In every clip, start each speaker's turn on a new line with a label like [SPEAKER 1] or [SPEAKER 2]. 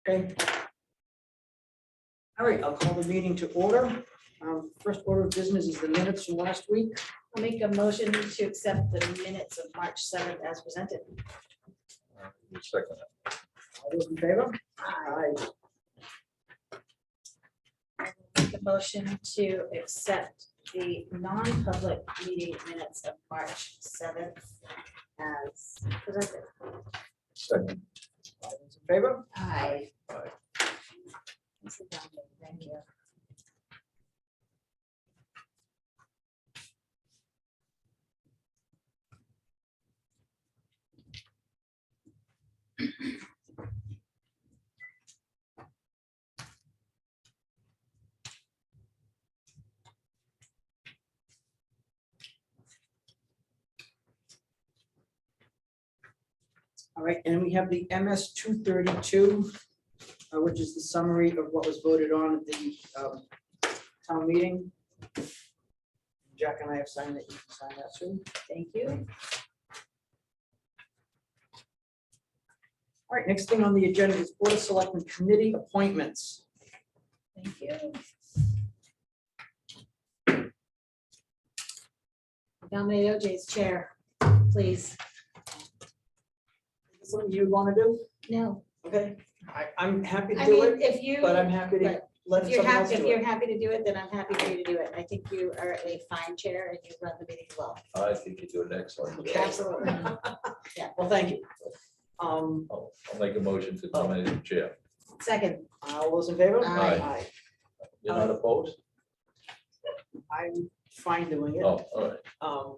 [SPEAKER 1] Okay. All right, I'll call the meeting to order. First order of business is the minutes from last week.
[SPEAKER 2] I'll make a motion to accept the minutes of March 7th as presented.
[SPEAKER 3] Second.
[SPEAKER 1] All those in favor? Aye.
[SPEAKER 2] Make a motion to accept the non-public meeting minutes of March 7th as presented.
[SPEAKER 3] Second.
[SPEAKER 1] All those in favor?
[SPEAKER 2] Aye.
[SPEAKER 3] Aye.
[SPEAKER 2] Thank you.
[SPEAKER 1] All right, and we have the MS 232, which is the summary of what was voted on at the town meeting. Jack and I have signed that. You can sign that too.
[SPEAKER 2] Thank you.
[SPEAKER 1] All right, next thing on the agenda is Board of Selectmen Committee appointments.
[SPEAKER 2] Thank you. Nominate OJ as chair, please.
[SPEAKER 1] Is this something you want to do?
[SPEAKER 2] No,
[SPEAKER 1] Okay, I'm happy to
[SPEAKER 2] I
[SPEAKER 1] do
[SPEAKER 2] mean,
[SPEAKER 1] it,
[SPEAKER 2] if you,
[SPEAKER 1] but I'm happy to
[SPEAKER 2] right.
[SPEAKER 1] let
[SPEAKER 2] if you're
[SPEAKER 1] someone else
[SPEAKER 2] happy, if
[SPEAKER 1] do
[SPEAKER 2] you're
[SPEAKER 1] it.
[SPEAKER 2] happy to do it, then I'm happy for you to do it. I think you are a fine chair and you run the meeting well.
[SPEAKER 3] I think you do an excellent job.
[SPEAKER 2] Absolutely.
[SPEAKER 1] Well, thank you.
[SPEAKER 3] I'll make a motion to nominate the chair.
[SPEAKER 2] Second,
[SPEAKER 1] All those in favor?
[SPEAKER 2] Aye.
[SPEAKER 3] You're not opposed?
[SPEAKER 1] I'm fine doing it.
[SPEAKER 3] Oh, all right.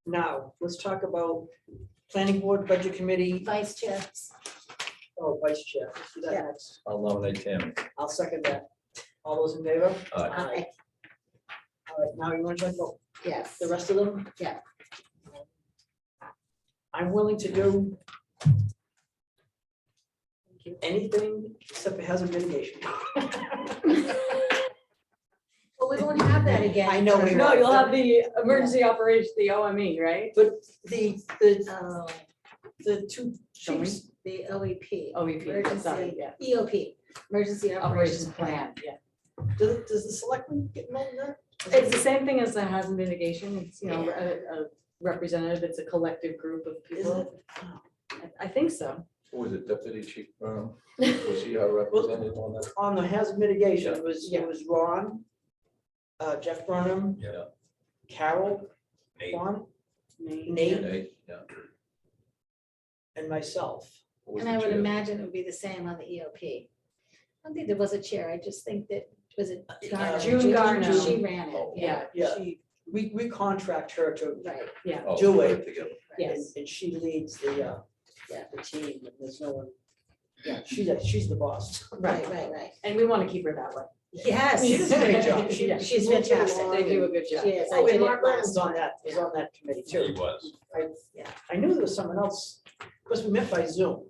[SPEAKER 1] Now, let's talk about Planning Board, Budget Committee,
[SPEAKER 2] vice chair.
[SPEAKER 1] Vice Chair. Let's do that
[SPEAKER 2] Yeah.
[SPEAKER 1] next.
[SPEAKER 3] I'll nominate Tammy.
[SPEAKER 1] I'll second that. All those in favor?
[SPEAKER 3] Aye.
[SPEAKER 2] Aye.
[SPEAKER 1] All right, now you want to talk about
[SPEAKER 2] Yes.
[SPEAKER 1] the rest of them?
[SPEAKER 2] Yeah.
[SPEAKER 1] I'm willing to do
[SPEAKER 2] Thank you.
[SPEAKER 1] anything except it has a mitigation.
[SPEAKER 2] Well, we won't have that again.
[SPEAKER 1] I know we
[SPEAKER 4] No,
[SPEAKER 1] won't.
[SPEAKER 4] you'll have the emergency operation, the OME, right?
[SPEAKER 1] But the
[SPEAKER 2] Oh,
[SPEAKER 1] two
[SPEAKER 4] Shall we?
[SPEAKER 1] chiefs,
[SPEAKER 2] the OEP.
[SPEAKER 4] OEP, sorry,
[SPEAKER 2] Emergency,
[SPEAKER 4] yeah.
[SPEAKER 2] EOP, Emergency Operations
[SPEAKER 4] Operations
[SPEAKER 2] Plan.
[SPEAKER 4] plan, yeah.
[SPEAKER 1] does the selectman get involved in that?
[SPEAKER 4] It's the same thing as the hazard mitigation. It's, you know, a representative, it's a collective group of
[SPEAKER 1] Is
[SPEAKER 4] people.
[SPEAKER 1] it?
[SPEAKER 4] I think so.
[SPEAKER 3] Who was it, Deputy Chief Burnham? Was he our representative on that?
[SPEAKER 1] On the hazard mitigation, it was
[SPEAKER 4] Yeah.
[SPEAKER 1] Ron, Jeff Burnham,
[SPEAKER 3] Yeah.
[SPEAKER 1] Carol,
[SPEAKER 3] Nate.
[SPEAKER 1] Juan,
[SPEAKER 4] Me.
[SPEAKER 1] Nate,
[SPEAKER 3] Nate, yeah.
[SPEAKER 1] and myself.
[SPEAKER 3] Who was
[SPEAKER 2] And
[SPEAKER 3] the
[SPEAKER 2] I would
[SPEAKER 3] chair?
[SPEAKER 2] imagine it would be the same on the EOP. I don't think there was a chair. I just think that, was it Garner?
[SPEAKER 4] June Garner.
[SPEAKER 2] She ran it,
[SPEAKER 3] Oh,
[SPEAKER 2] yeah.
[SPEAKER 1] yeah.
[SPEAKER 2] She-
[SPEAKER 1] We contract her to,
[SPEAKER 2] Right.
[SPEAKER 4] Yeah,
[SPEAKER 3] Oh,
[SPEAKER 1] do
[SPEAKER 3] put
[SPEAKER 1] it.
[SPEAKER 3] together.
[SPEAKER 4] yes.
[SPEAKER 1] and she leads the team, and there's no one, yeah, she's the boss.
[SPEAKER 2] Right, right.
[SPEAKER 4] And we want to keep her that way.
[SPEAKER 2] Yes.
[SPEAKER 1] She does a great job.
[SPEAKER 4] Yeah.
[SPEAKER 2] She's
[SPEAKER 1] moved it
[SPEAKER 2] fantastic.
[SPEAKER 1] along
[SPEAKER 4] They do a
[SPEAKER 1] and-
[SPEAKER 4] good job.
[SPEAKER 2] She is. I
[SPEAKER 1] Oh,
[SPEAKER 2] did
[SPEAKER 1] and
[SPEAKER 2] it
[SPEAKER 1] Mark
[SPEAKER 2] last
[SPEAKER 1] Reynolds on
[SPEAKER 2] time.
[SPEAKER 1] that, is on that committee
[SPEAKER 3] Yeah, he
[SPEAKER 1] too.
[SPEAKER 3] was.
[SPEAKER 1] I knew there was someone else, because we met by Zoom,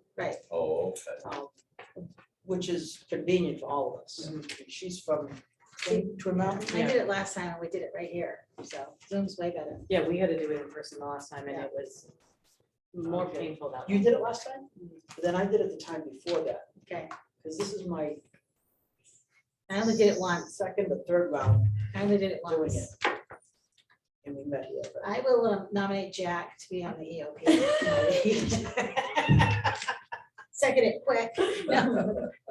[SPEAKER 3] Oh, okay.
[SPEAKER 1] which is convenient for all of us. And she's from Twin Mountain.
[SPEAKER 2] I did it last time and we did it right here, so Zoom's way better.
[SPEAKER 4] Yeah, we had to do it in person the last time and
[SPEAKER 2] Yeah.
[SPEAKER 4] it was more
[SPEAKER 1] Okay.
[SPEAKER 4] painful that
[SPEAKER 1] You
[SPEAKER 4] way.
[SPEAKER 1] did it last time? Then I did it the time before that,
[SPEAKER 2] Okay,
[SPEAKER 1] because this is my
[SPEAKER 2] I only did it once.
[SPEAKER 1] second or third round
[SPEAKER 2] I only did it
[SPEAKER 1] doing
[SPEAKER 2] once.
[SPEAKER 1] it. And we met here. but-
[SPEAKER 2] I will nominate Jack to be on the EOP. Second it quick.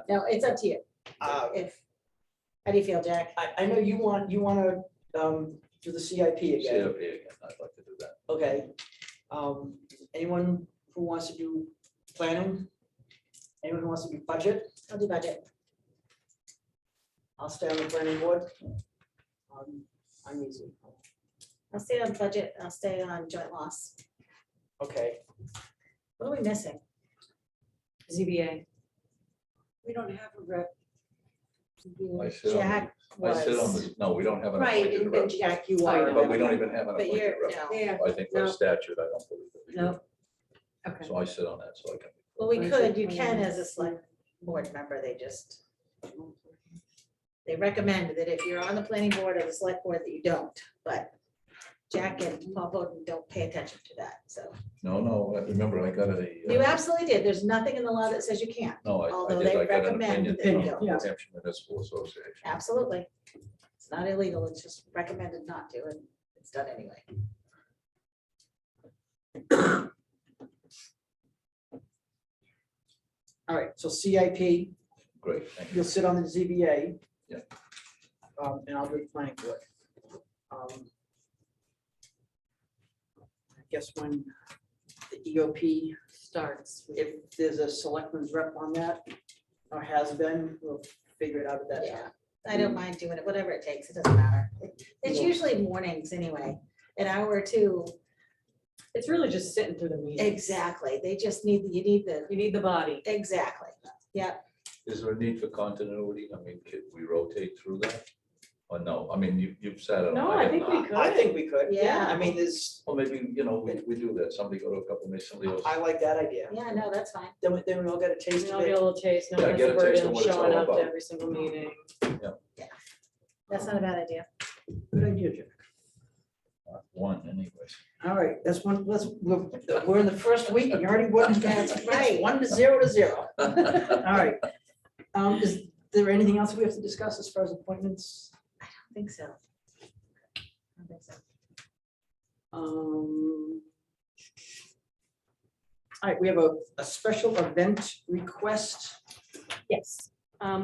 [SPEAKER 2] No, it's up to you. If, how do you feel, Jack?
[SPEAKER 1] I know you want to do the CIP again.
[SPEAKER 3] CFP again, I'd like to do that.
[SPEAKER 1] Okay. Anyone who wants to do planning? Anyone who wants to do budget?
[SPEAKER 2] I'll do budget.
[SPEAKER 1] I'll stay on the planning board. I'm easy.
[SPEAKER 2] I'll stay on budget. I'll stay on joint loss.
[SPEAKER 1] Okay.
[SPEAKER 2] What are we missing?
[SPEAKER 4] ZBA.
[SPEAKER 5] We don't have a rep.
[SPEAKER 3] I sit on,
[SPEAKER 2] Jack
[SPEAKER 3] I sit on,
[SPEAKER 2] was.
[SPEAKER 3] the no, we don't have an
[SPEAKER 5] Right,
[SPEAKER 3] appointed
[SPEAKER 5] and
[SPEAKER 3] rep.
[SPEAKER 5] Jack, you
[SPEAKER 4] Oh,
[SPEAKER 5] are.
[SPEAKER 4] yeah.
[SPEAKER 3] But we don't even have an
[SPEAKER 2] But
[SPEAKER 3] appointed
[SPEAKER 2] you're,
[SPEAKER 3] rep.
[SPEAKER 2] no.
[SPEAKER 5] Yeah,
[SPEAKER 3] I think by
[SPEAKER 5] No.
[SPEAKER 3] statute, I don't believe that we do.
[SPEAKER 4] No. Okay.
[SPEAKER 3] So I sit on that, so I can.
[SPEAKER 2] Well, we could, you can as a select board member, they recommend that if you're on the planning board or the select board that you don't, but Jack and Paul Bowden don't pay attention to that, so.
[SPEAKER 3] No, I remember I got a.
[SPEAKER 2] You absolutely did. There's nothing in the law that says you can't.
[SPEAKER 3] No, I
[SPEAKER 2] although
[SPEAKER 3] did,
[SPEAKER 2] they
[SPEAKER 3] I got an
[SPEAKER 2] recommend
[SPEAKER 3] opinion
[SPEAKER 2] that
[SPEAKER 3] from
[SPEAKER 2] you
[SPEAKER 3] the
[SPEAKER 2] don't.
[SPEAKER 1] Yeah.
[SPEAKER 3] Hampshire Municipal Association.
[SPEAKER 2] Absolutely. It's not illegal. It's just recommended not to, and it's done anyway.
[SPEAKER 1] All right, so CIP,
[SPEAKER 3] Great, thank you.
[SPEAKER 1] you'll sit on the ZBA.
[SPEAKER 3] Yeah.
[SPEAKER 1] And I'll do the planning board. I guess when the EOP,
[SPEAKER 4] Starts.
[SPEAKER 1] if there's a selectman's rep on that, or has been, we'll figure it out at that
[SPEAKER 2] Yeah,
[SPEAKER 1] time.
[SPEAKER 2] I don't mind doing it, whatever it takes. It doesn't matter. It's
[SPEAKER 1] Yeah.
[SPEAKER 2] usually mornings anyway, an hour or two.
[SPEAKER 4] It's really just sitting through the meeting.
[SPEAKER 2] Exactly. They just need, you need the,
[SPEAKER 4] You need the body.
[SPEAKER 2] exactly. Yeah,
[SPEAKER 3] Is there a need for continuity? I mean, could we rotate through that? Or no? I mean, you've said it.
[SPEAKER 4] No, I think we could.
[SPEAKER 1] I think we could,
[SPEAKER 2] Yeah.
[SPEAKER 1] I mean, there's,
[SPEAKER 3] Well, maybe, we do that. Somebody go to a couple meetings, somebody else.
[SPEAKER 1] I like that idea.
[SPEAKER 2] yeah, no, that's fine.
[SPEAKER 1] Then we all get a taste
[SPEAKER 4] You
[SPEAKER 1] of
[SPEAKER 4] know, get a
[SPEAKER 1] it.
[SPEAKER 4] little taste, no
[SPEAKER 3] Yeah,
[SPEAKER 4] less
[SPEAKER 3] get a taste of
[SPEAKER 4] burden
[SPEAKER 3] what it's
[SPEAKER 4] showing
[SPEAKER 3] all
[SPEAKER 4] up to
[SPEAKER 3] about.
[SPEAKER 4] every single meeting.
[SPEAKER 2] That's not a bad idea.
[SPEAKER 1] Good idea, Jack.
[SPEAKER 3] One anyways.
[SPEAKER 1] All right, that's one, we're in the first week and you already won.
[SPEAKER 2] That's right.
[SPEAKER 1] 1-0. All right. Is there anything else we have to discuss as far as appointments?
[SPEAKER 2] I don't think so. I don't think so.
[SPEAKER 1] All right, we have a special event request.
[SPEAKER 4] Yes.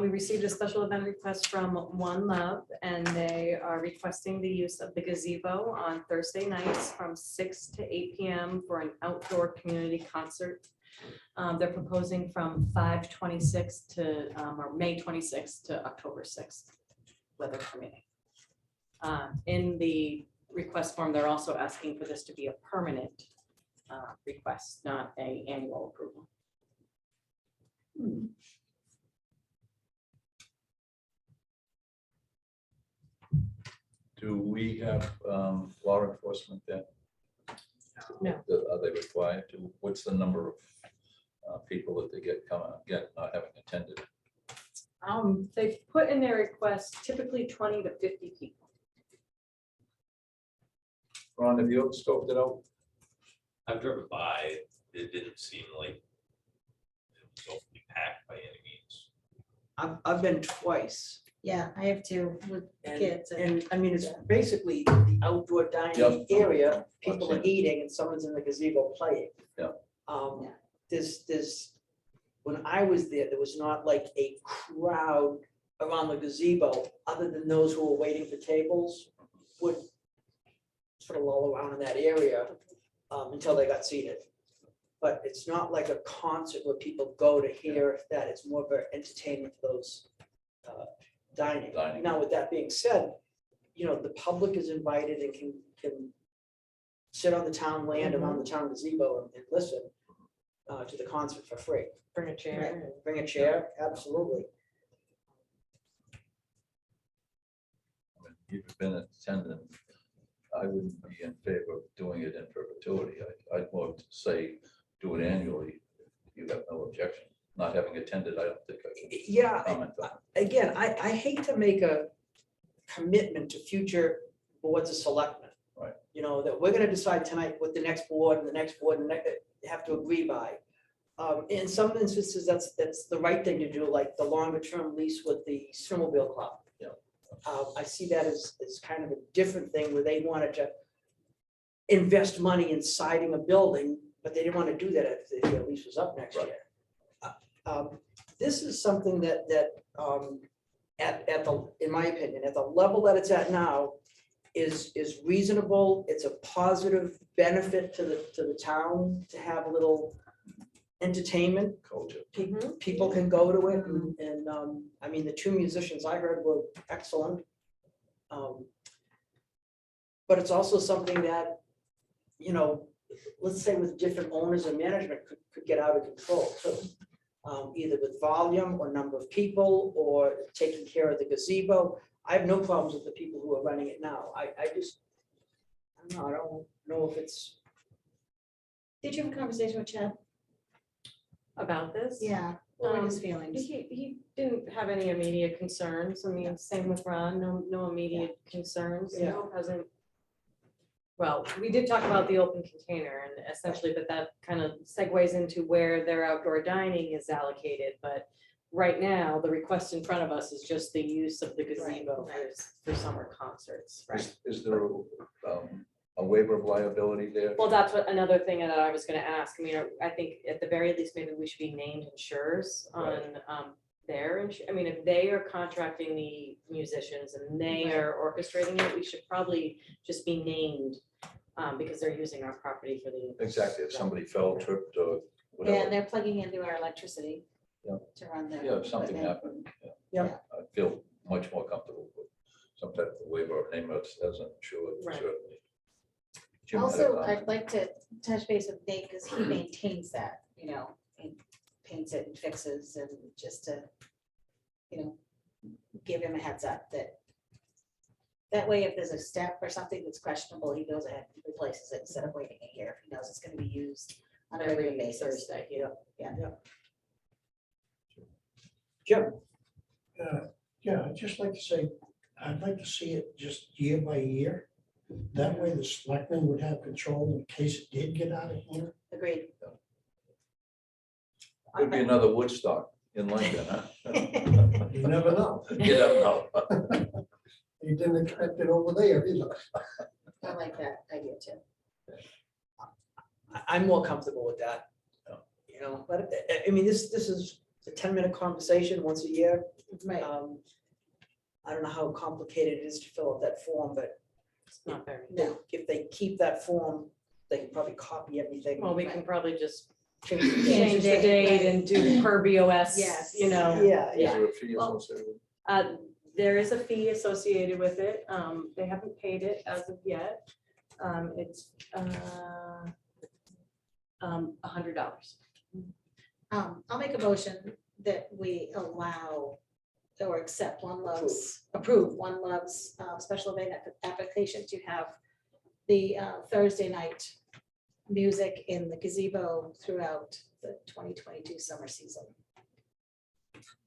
[SPEAKER 4] We received a special event request from One Love, and they are requesting the use of the gazebo on Thursday nights from 6 to 8 PM for an outdoor community concert. They're proposing from 5/26 to, or May 26th to October 6th, weather permitting. In the request form, they're also asking for this to be a permanent request, not a annual approval.
[SPEAKER 3] Do we have law enforcement then?
[SPEAKER 4] No.
[SPEAKER 3] Are they required to? What's the number of people that they get not having attended?
[SPEAKER 4] They put in their request typically 20 to 50 people.
[SPEAKER 3] Ron, have you ever scoped it out?
[SPEAKER 6] I've driven by, it didn't seem like it was overly packed by any means.
[SPEAKER 1] I've been twice.
[SPEAKER 2] Yeah, I have two with
[SPEAKER 1] And,
[SPEAKER 2] kids.
[SPEAKER 1] and I mean, it's basically the outdoor dining
[SPEAKER 3] Yep.
[SPEAKER 1] area, people are
[SPEAKER 3] I've seen
[SPEAKER 1] eating and someone's in the gazebo playing.
[SPEAKER 3] Yeah.
[SPEAKER 1] Um,
[SPEAKER 2] Yeah.
[SPEAKER 1] there's, when I was there was not like a crowd around the gazebo, other than those who were waiting for tables would sort of loll around in that area until they got seated. But it's not like a concert where people go to hear that. It's more of an entertainment for those dining.
[SPEAKER 3] Dining.
[SPEAKER 1] Now, with that being said, the public is invited and can sit on the town land around the town gazebo and listen to the concert for free.
[SPEAKER 4] Bring a chair.
[SPEAKER 1] Bring a chair, absolutely.
[SPEAKER 3] I mean, you've been an attendant. I wouldn't be in favor of doing it in perpetuity. I'd more say do it annually. You have no objection. Not having attended, I don't think I can
[SPEAKER 1] Yeah,
[SPEAKER 3] comment on.
[SPEAKER 1] again, I hate to make a commitment to future boards of selectmen.
[SPEAKER 3] Right.
[SPEAKER 1] That we're gonna decide tonight what the next board and the next board and have to agree by. In some instances, that's the right thing to do, like the longer term lease with the snowmobile club.
[SPEAKER 3] Yeah.
[SPEAKER 1] I see that as kind of a different thing where they wanted to invest money in siding a building, but they didn't want to do that if the lease was up next
[SPEAKER 3] Right.
[SPEAKER 1] year. This is something that at the, in my opinion, at the level that it's at now, is reasonable. It's a positive benefit to the town to have a little entertainment.
[SPEAKER 3] Culture.
[SPEAKER 1] People can go to it and I mean, the two musicians I heard were excellent. But it's also something that, let's say with different owners and management could get out of control too. Either with volume or number of people or taking care of the gazebo. I have no problems with the people who are running it now. I don't know, I don't know if it's,
[SPEAKER 2] Did you have a conversation with Chad?
[SPEAKER 4] About this?
[SPEAKER 2] Yeah. What were his feelings?
[SPEAKER 4] He didn't have any immediate concerns. I mean, same with Ron, no immediate concerns.
[SPEAKER 1] Yeah.
[SPEAKER 4] No, hasn't Well, we did talk about the open container and essentially, but that kind of segues into where their outdoor dining is allocated, but right now, the request in front of us is just the use of the gazebo for summer concerts.
[SPEAKER 3] Is there a waiver of liability there?
[SPEAKER 4] Well, that's what, another thing that I was gonna ask. I mean, I think at the very least, maybe we should be named insurers on I mean, if they are contracting the musicians and they are orchestrating it, we should probably just be named because they're using our property for the.
[SPEAKER 3] Exactly, if somebody fell, tripped, or whatever.
[SPEAKER 2] And they're plugging into our electricity
[SPEAKER 3] Yeah.
[SPEAKER 2] to run their.
[SPEAKER 3] Yeah, if something
[SPEAKER 2] equipment.
[SPEAKER 3] happened.
[SPEAKER 1] Yeah.
[SPEAKER 3] I feel much more comfortable with some type of waiver of name as an insured,
[SPEAKER 4] Right.
[SPEAKER 3] certainly. Jim had a
[SPEAKER 2] Also,
[SPEAKER 3] comment.
[SPEAKER 2] I'd like to touch base with Nate because he maintains that, and paints it and fixes and just to, give him a heads up that way, if there's a step or something that's questionable, he goes ahead and replaces it instead of waiting a year. If he knows it's gonna be used on a regular
[SPEAKER 4] Every
[SPEAKER 2] basis.
[SPEAKER 4] Thursday,
[SPEAKER 1] Jim,
[SPEAKER 7] Yeah, I'd just like to say, I'd like to see it just year by year. That way the selectmen would have control in case it did get out of hand.
[SPEAKER 2] Agreed.
[SPEAKER 3] Could be another Woodstock in Lincoln, huh?
[SPEAKER 7] You never know.
[SPEAKER 3] You don't know.
[SPEAKER 7] You didn't expect it over there either.
[SPEAKER 2] I like that idea too.
[SPEAKER 1] I'm more comfortable with that. But I mean, this is a 10-minute conversation once a year.
[SPEAKER 2] Right.
[SPEAKER 1] I don't know how complicated it is to fill out that form, but
[SPEAKER 4] It's not very.
[SPEAKER 2] No.
[SPEAKER 1] if they keep that form, they can probably copy everything.
[SPEAKER 4] Well, we can probably just
[SPEAKER 1] Change the
[SPEAKER 4] change the date and do per BOS,
[SPEAKER 2] Yes.
[SPEAKER 1] Yeah,
[SPEAKER 3] Is
[SPEAKER 1] yeah.
[SPEAKER 3] there a fee
[SPEAKER 2] Well-
[SPEAKER 3] associated with it?
[SPEAKER 4] There is a fee associated with it. They haven't paid it as of yet. It's $100.
[SPEAKER 2] I'll make a motion that we allow or accept approve One Love's special event application to have the Thursday night music in the gazebo throughout the 2022 summer season.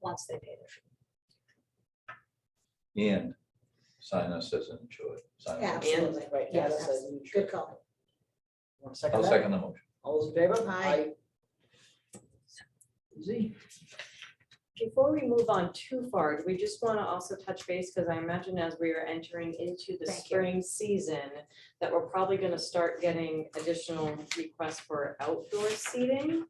[SPEAKER 2] Once they pay their fee.
[SPEAKER 3] And sign us as an insured. Sign us.
[SPEAKER 2] Yeah. Absolutely.
[SPEAKER 1] And, right,
[SPEAKER 2] Yes,
[SPEAKER 1] that's a new
[SPEAKER 2] Good
[SPEAKER 1] trick.
[SPEAKER 2] call.
[SPEAKER 1] Want to second
[SPEAKER 3] I'll
[SPEAKER 1] that?
[SPEAKER 3] second the motion.
[SPEAKER 1] All those in favor?
[SPEAKER 2] Aye.
[SPEAKER 1] Easy.
[SPEAKER 4] Before we move on too far, do we just want to also touch base, because I imagine as we are entering into the
[SPEAKER 2] Thank you.
[SPEAKER 4] spring season, that we're probably going to start getting additional requests for outdoor seating.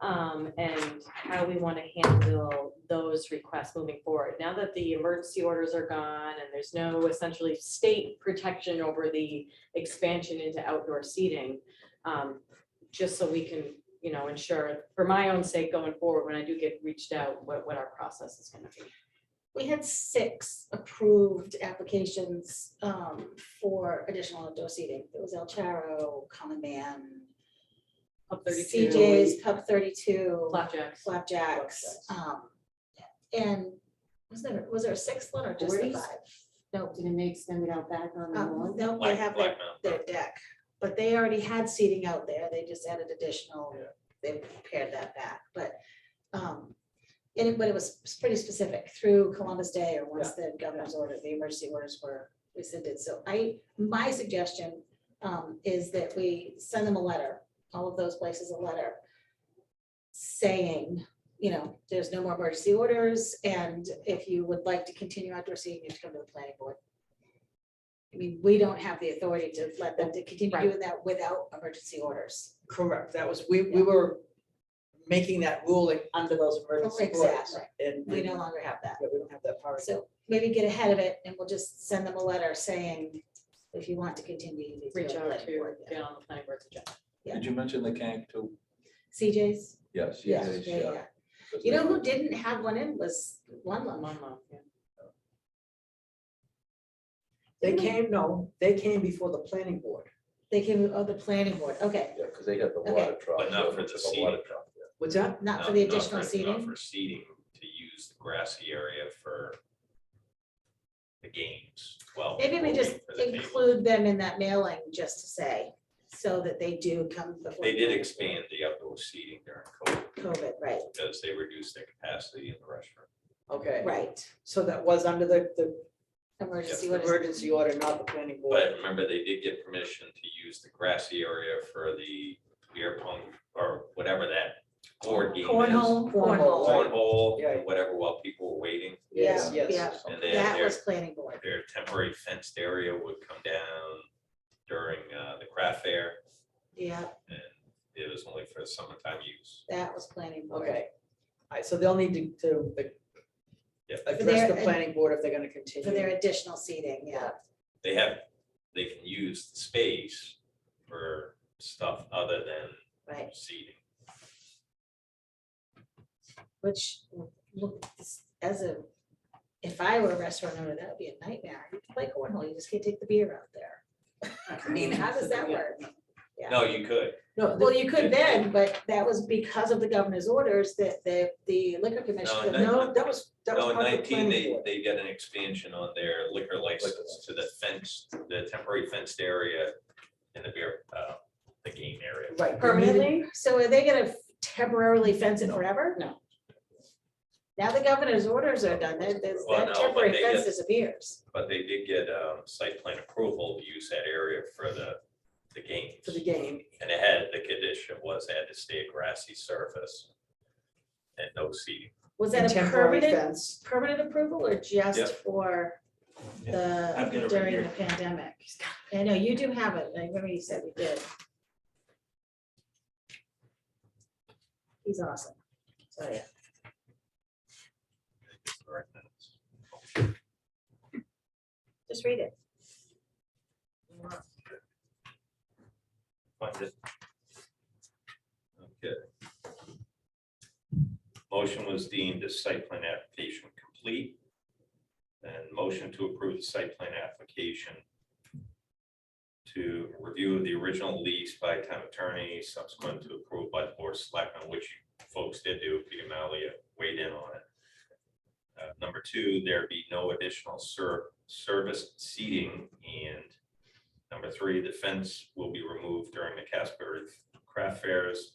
[SPEAKER 4] And how we want to handle those requests moving forward. Now that the emergency orders are gone and there's no essentially state protection over the expansion into outdoor seating. Just so we can, ensure, for my own sake going forward, when I do get reached out, what our process is going to be.
[SPEAKER 2] We had 6 approved applications for additional outdoor seating. It was El Charo, Common Man,
[SPEAKER 4] Up 32.
[SPEAKER 2] CJ's, Pub 32,
[SPEAKER 4] Flapjacks.
[SPEAKER 2] Flapjacks. And was there a 6th one or just the
[SPEAKER 1] Forties?
[SPEAKER 2] 5? No,
[SPEAKER 5] Didn't they extend it out back on the lawn?
[SPEAKER 2] no, they
[SPEAKER 6] Black
[SPEAKER 2] have
[SPEAKER 6] Mountain.
[SPEAKER 2] their deck, but they already had seating out there. They just added additional,
[SPEAKER 3] Yeah.
[SPEAKER 2] they pared that back, but but it was pretty specific through Columbus Day or once the governor's order, the emergency orders were rescinded. So my suggestion is that we send them a letter, all of those places a letter saying, there's no more emergency orders, and if you would like to continue outdoor seating, you have to come to the planning board. I mean, we don't have the authority to let them to continue
[SPEAKER 4] Right.
[SPEAKER 2] doing that without emergency orders.
[SPEAKER 1] Correct. That was, we were making that ruling under those emergency orders.
[SPEAKER 2] Exactly.
[SPEAKER 1] And
[SPEAKER 2] We no longer have that.
[SPEAKER 1] yeah, we don't have that power.
[SPEAKER 2] So maybe get ahead of it and we'll just send them a letter saying, if you want to continue, you need to go
[SPEAKER 4] Reach
[SPEAKER 2] to the
[SPEAKER 4] out
[SPEAKER 2] planning
[SPEAKER 4] to
[SPEAKER 2] board.
[SPEAKER 4] get on the planning board's agenda.
[SPEAKER 2] Yeah.
[SPEAKER 3] Did you mention the Kank too?
[SPEAKER 2] CJ's?
[SPEAKER 3] Yes.
[SPEAKER 2] Yeah,
[SPEAKER 3] yes,
[SPEAKER 2] yeah, yeah.
[SPEAKER 3] Because
[SPEAKER 2] You know
[SPEAKER 3] they-
[SPEAKER 2] who didn't have one in was One Love.
[SPEAKER 4] 1 month, yeah.
[SPEAKER 1] They came before the planning board.
[SPEAKER 2] They came, the planning board, okay,
[SPEAKER 3] Yeah, because they got the
[SPEAKER 2] Okay.
[SPEAKER 3] water truck.
[SPEAKER 6] But not for
[SPEAKER 3] It's
[SPEAKER 6] the
[SPEAKER 3] a
[SPEAKER 6] seating.
[SPEAKER 3] water truck, yeah.
[SPEAKER 1] What's that?
[SPEAKER 2] not for the additional
[SPEAKER 6] Not
[SPEAKER 2] seating.
[SPEAKER 6] for seating, to use the grassy area for the games. Well.
[SPEAKER 2] Maybe we just
[SPEAKER 6] for the table.
[SPEAKER 2] include them in that mailing just to say, so that they do come before.
[SPEAKER 6] They did expand the outdoor seating during
[SPEAKER 2] COVID, right,
[SPEAKER 6] because they reduced their capacity in the restaurant.
[SPEAKER 1] Okay.
[SPEAKER 2] right.
[SPEAKER 1] So that was under the
[SPEAKER 2] emergency
[SPEAKER 6] Yes,
[SPEAKER 2] orders.
[SPEAKER 1] Emergency order, not the planning board.
[SPEAKER 6] But remember, they did get permission to use the grassy area for the beer pong or whatever that board game is.
[SPEAKER 2] Cornhole.
[SPEAKER 6] Cornhole,
[SPEAKER 1] Yeah.
[SPEAKER 6] or whatever, while people were waiting.
[SPEAKER 1] Yes,
[SPEAKER 2] Yeah,
[SPEAKER 1] yes.
[SPEAKER 2] yeah.
[SPEAKER 6] And then
[SPEAKER 2] That
[SPEAKER 6] their,
[SPEAKER 2] was planning board.
[SPEAKER 6] their temporary fenced area would come down during the craft fair,
[SPEAKER 2] Yeah,
[SPEAKER 6] and it was only for summertime use.
[SPEAKER 2] that was planning board.
[SPEAKER 1] Okay. All right, so they'll need to
[SPEAKER 6] Yep.
[SPEAKER 1] address the
[SPEAKER 2] their-
[SPEAKER 1] planning board if they're gonna continue.
[SPEAKER 2] For their additional seating, yeah.
[SPEAKER 6] They can use the space for stuff other than
[SPEAKER 2] Right,
[SPEAKER 6] seating.
[SPEAKER 2] which, look, as a, if I were a restaurant owner, that would be a nightmare. You can play cornhole, you just can't take the beer out there. I mean, how does that work? Yeah.
[SPEAKER 6] No, you could.
[SPEAKER 1] No,
[SPEAKER 2] Well, you could then, but that was because of the governor's orders that the liquor commission.
[SPEAKER 6] No,
[SPEAKER 2] couldn't-
[SPEAKER 1] no, that was
[SPEAKER 6] No,
[SPEAKER 1] part
[SPEAKER 6] in
[SPEAKER 1] of the
[SPEAKER 6] 19,
[SPEAKER 1] planning board.
[SPEAKER 6] they get an expansion on their liquor license to the fence, the temporary fenced area in the beer, the game area.
[SPEAKER 1] Right.
[SPEAKER 4] Permanently?
[SPEAKER 2] So are they gonna temporarily fence it forever?
[SPEAKER 1] No.
[SPEAKER 2] Now the governor's orders are done, then
[SPEAKER 6] Well,
[SPEAKER 2] that
[SPEAKER 6] no,
[SPEAKER 2] temporary
[SPEAKER 6] but they
[SPEAKER 2] fence
[SPEAKER 6] get-
[SPEAKER 2] disappears.
[SPEAKER 6] But they did get site plan approval to use that area for the games.
[SPEAKER 1] For the game.
[SPEAKER 6] And it had, the condition was it had to stay a grassy surface and no seating.
[SPEAKER 2] Was
[SPEAKER 1] and
[SPEAKER 2] that a
[SPEAKER 1] temporary
[SPEAKER 2] permanent,
[SPEAKER 1] fence.
[SPEAKER 2] permanent approval or
[SPEAKER 6] Yep.
[SPEAKER 2] just for
[SPEAKER 6] I've got it right
[SPEAKER 2] during
[SPEAKER 6] here.
[SPEAKER 2] the pandemic? I know you do have it, I remember you said you did. He's awesome, so yeah. Just read it.
[SPEAKER 6] Find it. Okay. Motion was deemed a site plan application complete. And motion to approve the site plan application to review the original lease by town attorney, subsequent to approval by the board of selectmen, which you folks did do. Peter Malia weighed in on it. Number two, there be no additional service seating, and number three, the fence will be removed during the Casper craft fairs,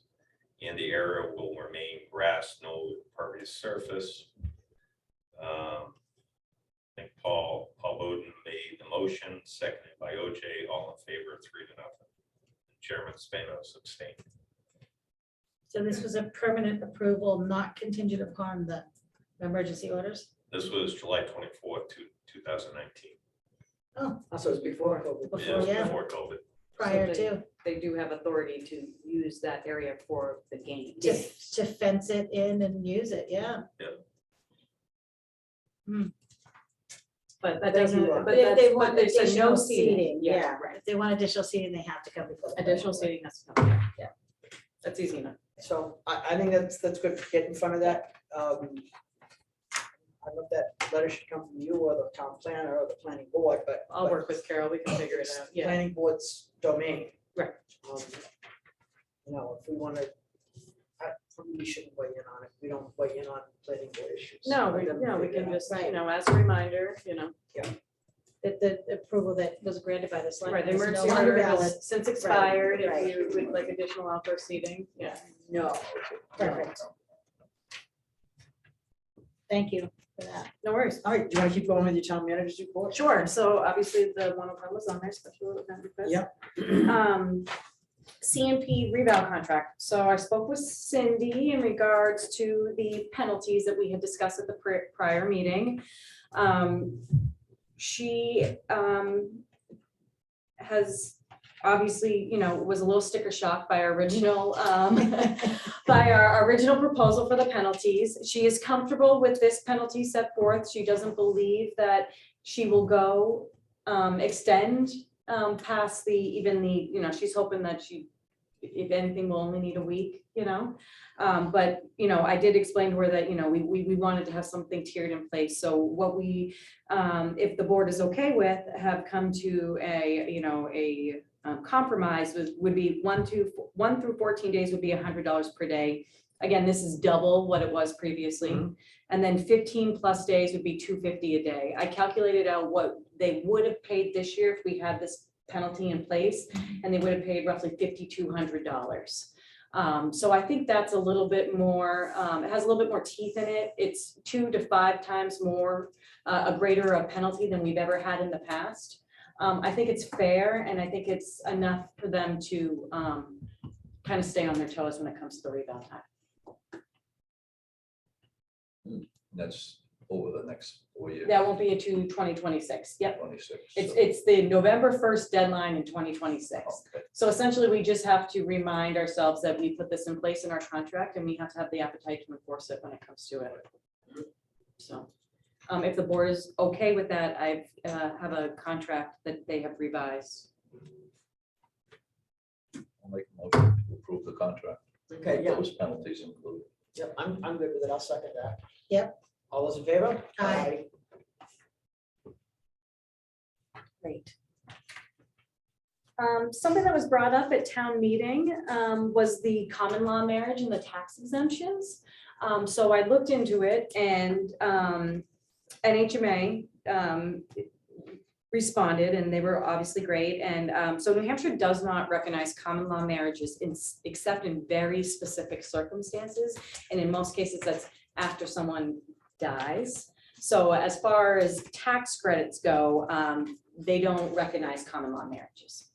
[SPEAKER 6] and the area will remain grass, no pervious surface. I think Paul Bowden made the motion, seconded by OJ, all in favor, 3-0. Chairman Spanos abstained.
[SPEAKER 2] So this was a permanent approval, not contingent upon the emergency orders?
[SPEAKER 6] This was July 24th, 2019.
[SPEAKER 2] Oh,
[SPEAKER 1] Also, it was before COVID.
[SPEAKER 6] It
[SPEAKER 2] before,
[SPEAKER 6] was
[SPEAKER 2] yeah,
[SPEAKER 6] before COVID.
[SPEAKER 2] prior
[SPEAKER 4] So
[SPEAKER 2] to,
[SPEAKER 4] They do have authority to use that area for the game.
[SPEAKER 2] to fence it in and use it, yeah.
[SPEAKER 4] But that
[SPEAKER 1] Thank you,
[SPEAKER 4] doesn't,
[SPEAKER 1] Ron.
[SPEAKER 4] but
[SPEAKER 2] If they
[SPEAKER 4] that's,
[SPEAKER 2] want
[SPEAKER 4] but they said no
[SPEAKER 2] additional
[SPEAKER 4] seating.
[SPEAKER 2] seating, yeah,
[SPEAKER 4] Right.
[SPEAKER 2] if they want additional seating, they have to come before. the
[SPEAKER 4] Additional
[SPEAKER 2] planning
[SPEAKER 4] seating has to come.
[SPEAKER 2] Yeah.
[SPEAKER 4] That's easy enough.
[SPEAKER 1] So I think that's good to get in front of that. I don't know if that letter should come from you or the town planner or the planning board, but.
[SPEAKER 4] I'll work with Carol, we can figure it
[SPEAKER 1] it's
[SPEAKER 4] out, yeah.
[SPEAKER 1] Planning board's domain.
[SPEAKER 4] Right.
[SPEAKER 1] You know, if we want to, we shouldn't weigh in on it. We don't weigh in on planning board issues.
[SPEAKER 4] No,
[SPEAKER 1] Let them
[SPEAKER 4] we
[SPEAKER 1] figure it
[SPEAKER 4] can
[SPEAKER 1] out.
[SPEAKER 4] just, you know, as a reminder, you know.
[SPEAKER 2] That the approval that was granted by the select.
[SPEAKER 4] Right, the
[SPEAKER 2] is no
[SPEAKER 4] emergency
[SPEAKER 2] longer
[SPEAKER 4] order
[SPEAKER 2] valid.
[SPEAKER 4] has since expired, if
[SPEAKER 2] right.
[SPEAKER 4] you would like additional outdoor seating, yeah.
[SPEAKER 1] No.
[SPEAKER 2] Perfect. Thank you for that.
[SPEAKER 4] No worries.
[SPEAKER 1] All right, do you want to keep going with your town manager's report?
[SPEAKER 4] Sure, so obviously the 105 was on there, special event request.
[SPEAKER 1] Yep.
[SPEAKER 4] CMP reval contract. So I spoke with Cindy in regards to the penalties that we had discussed at the prior meeting. She has obviously, you know, was a little sticker shock by our original, by our original proposal for the penalties. She is comfortable with this penalty set forth. She doesn't believe that she will go extend past even the, you know, she's hoping that she, if anything, will only need a week, you know. But, you know, I did explain to her that, you know, we wanted to have something tiered in place. So what we, if the board is okay with, have come to a, you know, a compromise would be 1 through 14 days would be $100 per day. Again, this is double what it was previously.
[SPEAKER 1] Mhm.
[SPEAKER 4] And then 15+ days would be $250 a day. I calculated out what they would have paid this year if we had this penalty in place, and they would have paid roughly $5,200. So I think that's a little bit more, it has a little bit more teeth in it. It's 2 to 5 times more, a greater a penalty than we've ever had in the past. I think it's fair, and I think it's enough for them to kind of stay on their toes when it comes to the rebound time.
[SPEAKER 3] That's over the next 4 years.
[SPEAKER 4] That won't be into 2026. Yep.
[SPEAKER 3] 26.
[SPEAKER 4] It's the November 1st deadline in 2026.
[SPEAKER 3] Okay.
[SPEAKER 4] So essentially, we just have to remind ourselves that we put this in place in our contract, and we have to have the appetite to enforce it when it comes to it. So if the board is okay with that, I have a contract that they have revised.
[SPEAKER 3] I'll make a motion to approve the contract.
[SPEAKER 1] Okay, yeah,
[SPEAKER 3] Those penalties included.
[SPEAKER 1] yep, I'm good with it. I'll second that.
[SPEAKER 2] Yep.
[SPEAKER 1] All those in favor?
[SPEAKER 2] Aye.
[SPEAKER 4] Great. Something that was brought up at town meeting was the common law marriage and the tax exemptions. So I looked into it, and NHMA responded, and they were obviously great. And so New Hampshire does not recognize common law marriages except in very specific circumstances. And in most cases, that's after someone dies. So as far as tax credits go, they don't recognize common law marriages.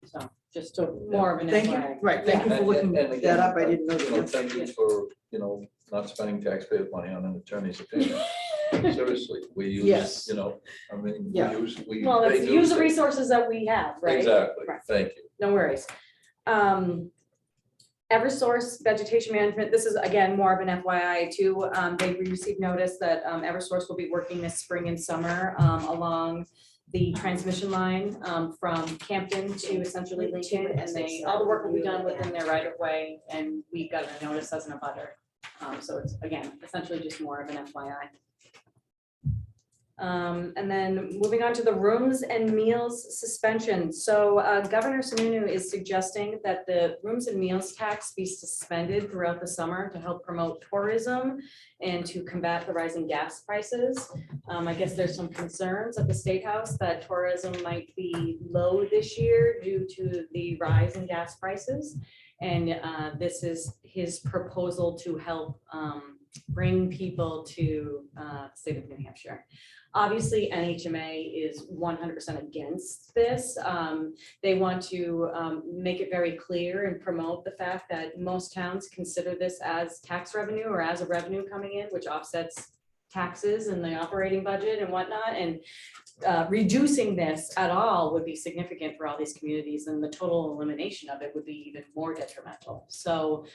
[SPEAKER 4] So just to more of an
[SPEAKER 1] Thank you,
[SPEAKER 4] FYI.
[SPEAKER 1] right, thank you for looking
[SPEAKER 3] And
[SPEAKER 1] that
[SPEAKER 3] again,
[SPEAKER 1] up. I didn't know
[SPEAKER 3] you know,
[SPEAKER 1] that.
[SPEAKER 3] thank you for, not spending taxpayer money on an attorney's opinion. Seriously, we use,
[SPEAKER 1] Yes.
[SPEAKER 3] I mean,
[SPEAKER 1] Yeah.
[SPEAKER 3] we.
[SPEAKER 4] Well,
[SPEAKER 3] they
[SPEAKER 4] let's
[SPEAKER 3] do
[SPEAKER 4] use the
[SPEAKER 3] say-
[SPEAKER 4] resources that we have, right?
[SPEAKER 3] Exactly,
[SPEAKER 4] Right.
[SPEAKER 3] thank you.
[SPEAKER 4] No worries. Eversource Vegetation Management, this is again more of an FYI too. They received notice that Eversource will be working this spring and summer along the transmission line from Campton to essentially Lincoln, and all the work will be done within their right of way, and we got a notice as an abutter. So it's again, essentially just more of an FYI. And then moving on to the rooms and meals suspension. So Governor Sununu is suggesting that the rooms and meals tax be suspended throughout the summer to help promote tourism and to combat the rising gas prices. I guess there's some concerns at the State House that tourism might be low this year due to the rise in gas prices. And this is his proposal to help bring people to the state of New Hampshire. Obviously, NHMA is 100% against this. They want to make it very clear and promote the fact that most towns consider this as tax revenue or as a revenue coming in, which offsets taxes and the operating budget and whatnot. And reducing this at all would be significant for all these communities, and the total elimination of it would be even more detrimental. So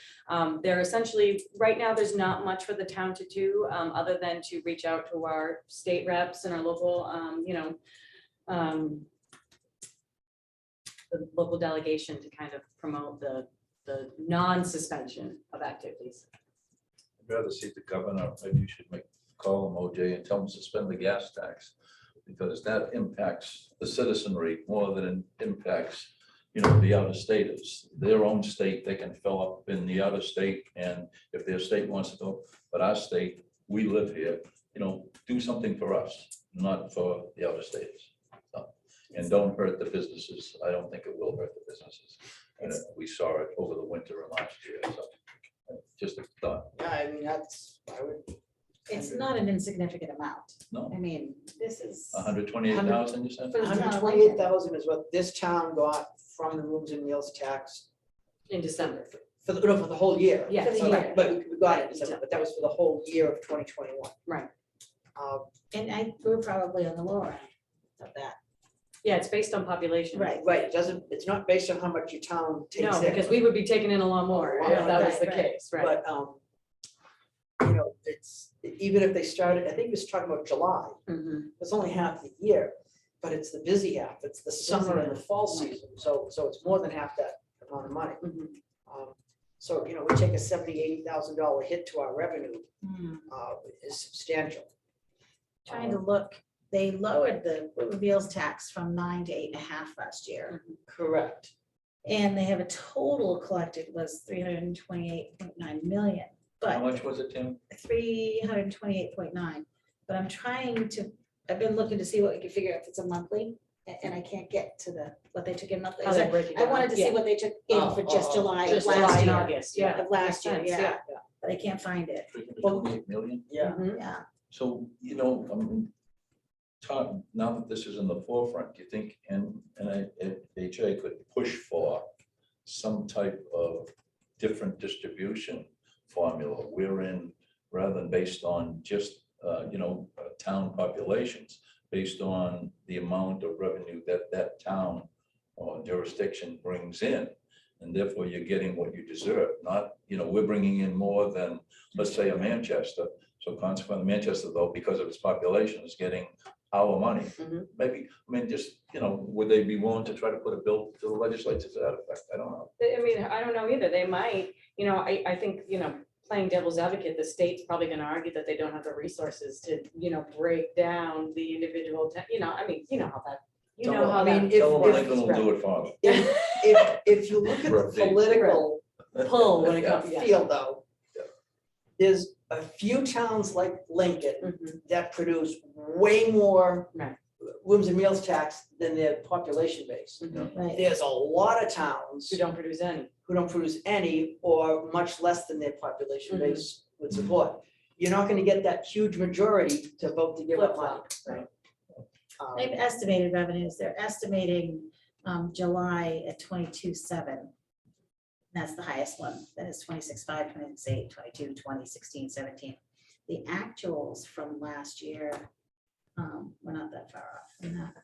[SPEAKER 4] they're essentially, right now, there's not much for the town to do other than to reach out to our state reps and our local, the local delegation to kind of promote the non-suspension of activities.
[SPEAKER 3] I'd rather see the governor, maybe you should call him, OJ, and tell him to suspend the gas tax, because that impacts the citizenry more than it impacts, the out of staters. Their own state, they can fill up in the other state, and if their state wants to go, but our state, we live here, do something for us, not for the out of staters. So, and don't hurt the businesses. I don't think it will hurt the businesses. And we saw it over the winter and last year, so just a thought.
[SPEAKER 1] Yeah, I mean, I would.
[SPEAKER 2] It's not an insignificant amount.
[SPEAKER 3] No.
[SPEAKER 2] I mean, this is.
[SPEAKER 3] 128,000, you said?
[SPEAKER 2] For the town of
[SPEAKER 1] 128,000 is what this town got from the rooms and meals tax
[SPEAKER 4] In December.
[SPEAKER 1] for the whole year.
[SPEAKER 4] Yeah.
[SPEAKER 2] For the
[SPEAKER 1] Okay,
[SPEAKER 2] year.
[SPEAKER 1] but we got it in December, but that was for the whole year of 2021.
[SPEAKER 4] Right.
[SPEAKER 2] And we're probably on the lower end of that.
[SPEAKER 4] Yeah, it's based on population.
[SPEAKER 2] Right.
[SPEAKER 1] Right, it's not based on how much your town takes in.
[SPEAKER 4] No, because we would be taking in a lot more if that was the
[SPEAKER 2] Right,
[SPEAKER 4] case, right?
[SPEAKER 1] But, it's, even if they started, I think he was talking about July,
[SPEAKER 4] Mhm.
[SPEAKER 1] it's only half the year, but it's the busy half, it's the summer and the fall season, so it's more than half that amount of money.
[SPEAKER 4] Mhm.
[SPEAKER 1] So, we take a $70,000-$80,000 hit to our revenue, is substantial.
[SPEAKER 2] Trying to look, they lowered the meals tax from 9 to 8.5 last year.
[SPEAKER 1] Correct.
[SPEAKER 2] And they have a total collected was 328.9 million,
[SPEAKER 3] How
[SPEAKER 2] but
[SPEAKER 3] much was it, Tim?
[SPEAKER 2] 328.9. But I've been looking to see what we can figure out if it's a monthly and I can't get to what they took in monthly.
[SPEAKER 4] How they break it
[SPEAKER 2] I
[SPEAKER 4] down.
[SPEAKER 2] wanted to see
[SPEAKER 4] Yeah.
[SPEAKER 2] what they took in for just July of
[SPEAKER 4] Just
[SPEAKER 2] last
[SPEAKER 4] July and
[SPEAKER 2] year.
[SPEAKER 4] August, yeah.
[SPEAKER 2] Of last year,
[SPEAKER 4] Makes sense,
[SPEAKER 2] yeah, but I can't find it,
[SPEAKER 3] 328 million.
[SPEAKER 1] Yeah.
[SPEAKER 4] Mhm.
[SPEAKER 2] yeah.
[SPEAKER 3] So, Todd, now that this is in the forefront, do you think NHA could push for some type of different distribution formula wherein, rather than based on just, town populations, based on the amount of revenue that that town or jurisdiction brings in, and therefore you're getting what you deserve, not, we're bringing in more than, let's say, a Manchester. So consequently, Manchester, though, because of its population, is getting our money.
[SPEAKER 4] Mhm.
[SPEAKER 3] Maybe, just, would they be willing to try to put a bill to the legislature to that effect? I don't know.
[SPEAKER 4] I mean, I don't know either. They might, I think, playing devil's advocate, the state's probably gonna argue that they don't have the resources to, break down the individual, I mean, how that,
[SPEAKER 1] So,
[SPEAKER 4] how
[SPEAKER 1] I mean,
[SPEAKER 4] that.
[SPEAKER 1] if-
[SPEAKER 3] Sullivan
[SPEAKER 1] if-
[SPEAKER 3] Lincoln will do it for them.
[SPEAKER 1] If you look at
[SPEAKER 3] For
[SPEAKER 1] the
[SPEAKER 3] a fee.
[SPEAKER 1] political
[SPEAKER 4] Pull when it comes, yeah.
[SPEAKER 1] field though, there's a few towns like Lincoln
[SPEAKER 4] Mhm.
[SPEAKER 1] that produce way more
[SPEAKER 4] Right.
[SPEAKER 1] rooms and meals tax than their population base.
[SPEAKER 2] Right,
[SPEAKER 1] There's a lot of towns
[SPEAKER 4] Who don't produce any.
[SPEAKER 1] who don't produce any or much less than their population
[SPEAKER 4] Mhm.
[SPEAKER 1] base would support. You're not gonna get that huge majority to vote to give up money.
[SPEAKER 4] Flip-flop,
[SPEAKER 1] Um,
[SPEAKER 2] they've estimated revenues, they're estimating July at 22.7. That's the highest one, then it's 26.5, 26.8, 22, 20, 16, 17. The actuals from last year, we're not that far off from that.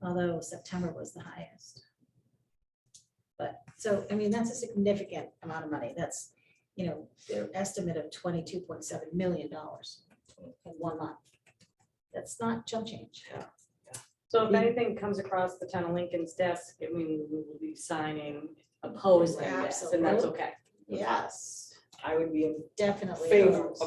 [SPEAKER 2] Although September was the highest. But, so, I mean, that's a significant amount of money, that's, their estimate of $22.7 million in 1 month. That's not chump change.
[SPEAKER 4] So if anything comes across the town of Lincoln's desk, I mean, we will be signing opposing this, and that's okay.
[SPEAKER 2] Yes,
[SPEAKER 1] I would be in
[SPEAKER 2] definitely.
[SPEAKER 1] favor
[SPEAKER 2] opposed.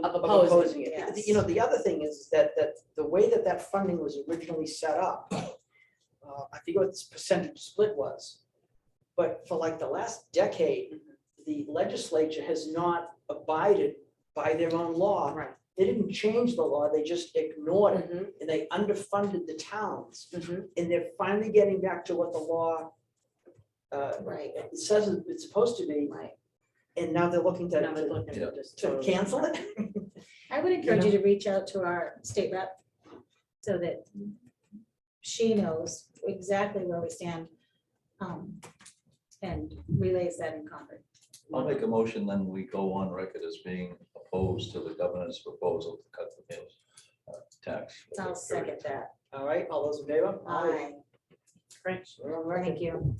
[SPEAKER 1] of
[SPEAKER 4] Of opposing
[SPEAKER 1] opposing it.
[SPEAKER 2] yes.
[SPEAKER 1] The other thing is that the way that funding was originally set up, I forget what this percentage split was, but for like the last decade, the legislature has not abided by their own law.
[SPEAKER 4] Right.
[SPEAKER 1] They didn't change the law, they just ignored it,
[SPEAKER 4] Mhm,
[SPEAKER 1] and they underfunded the towns.
[SPEAKER 4] mhm.
[SPEAKER 1] And they're finally getting back to what the law
[SPEAKER 2] Right,
[SPEAKER 1] it says it's supposed to be,
[SPEAKER 2] right.
[SPEAKER 1] and now they're looking
[SPEAKER 4] Now they're
[SPEAKER 1] to
[SPEAKER 4] looking
[SPEAKER 3] Yeah.
[SPEAKER 4] to just
[SPEAKER 1] to
[SPEAKER 4] totally-
[SPEAKER 1] cancel it.
[SPEAKER 2] I would encourage you to reach out to our state rep so that she knows exactly where we stand, and relays that in Concord.
[SPEAKER 3] I'll make a motion, then we go on record as being opposed to the governor's proposal to cut the meals tax.
[SPEAKER 2] I'll second that.
[SPEAKER 1] All right, all those in favor?
[SPEAKER 2] Aye.
[SPEAKER 4] Great.
[SPEAKER 1] We're on record.
[SPEAKER 2] Thank you.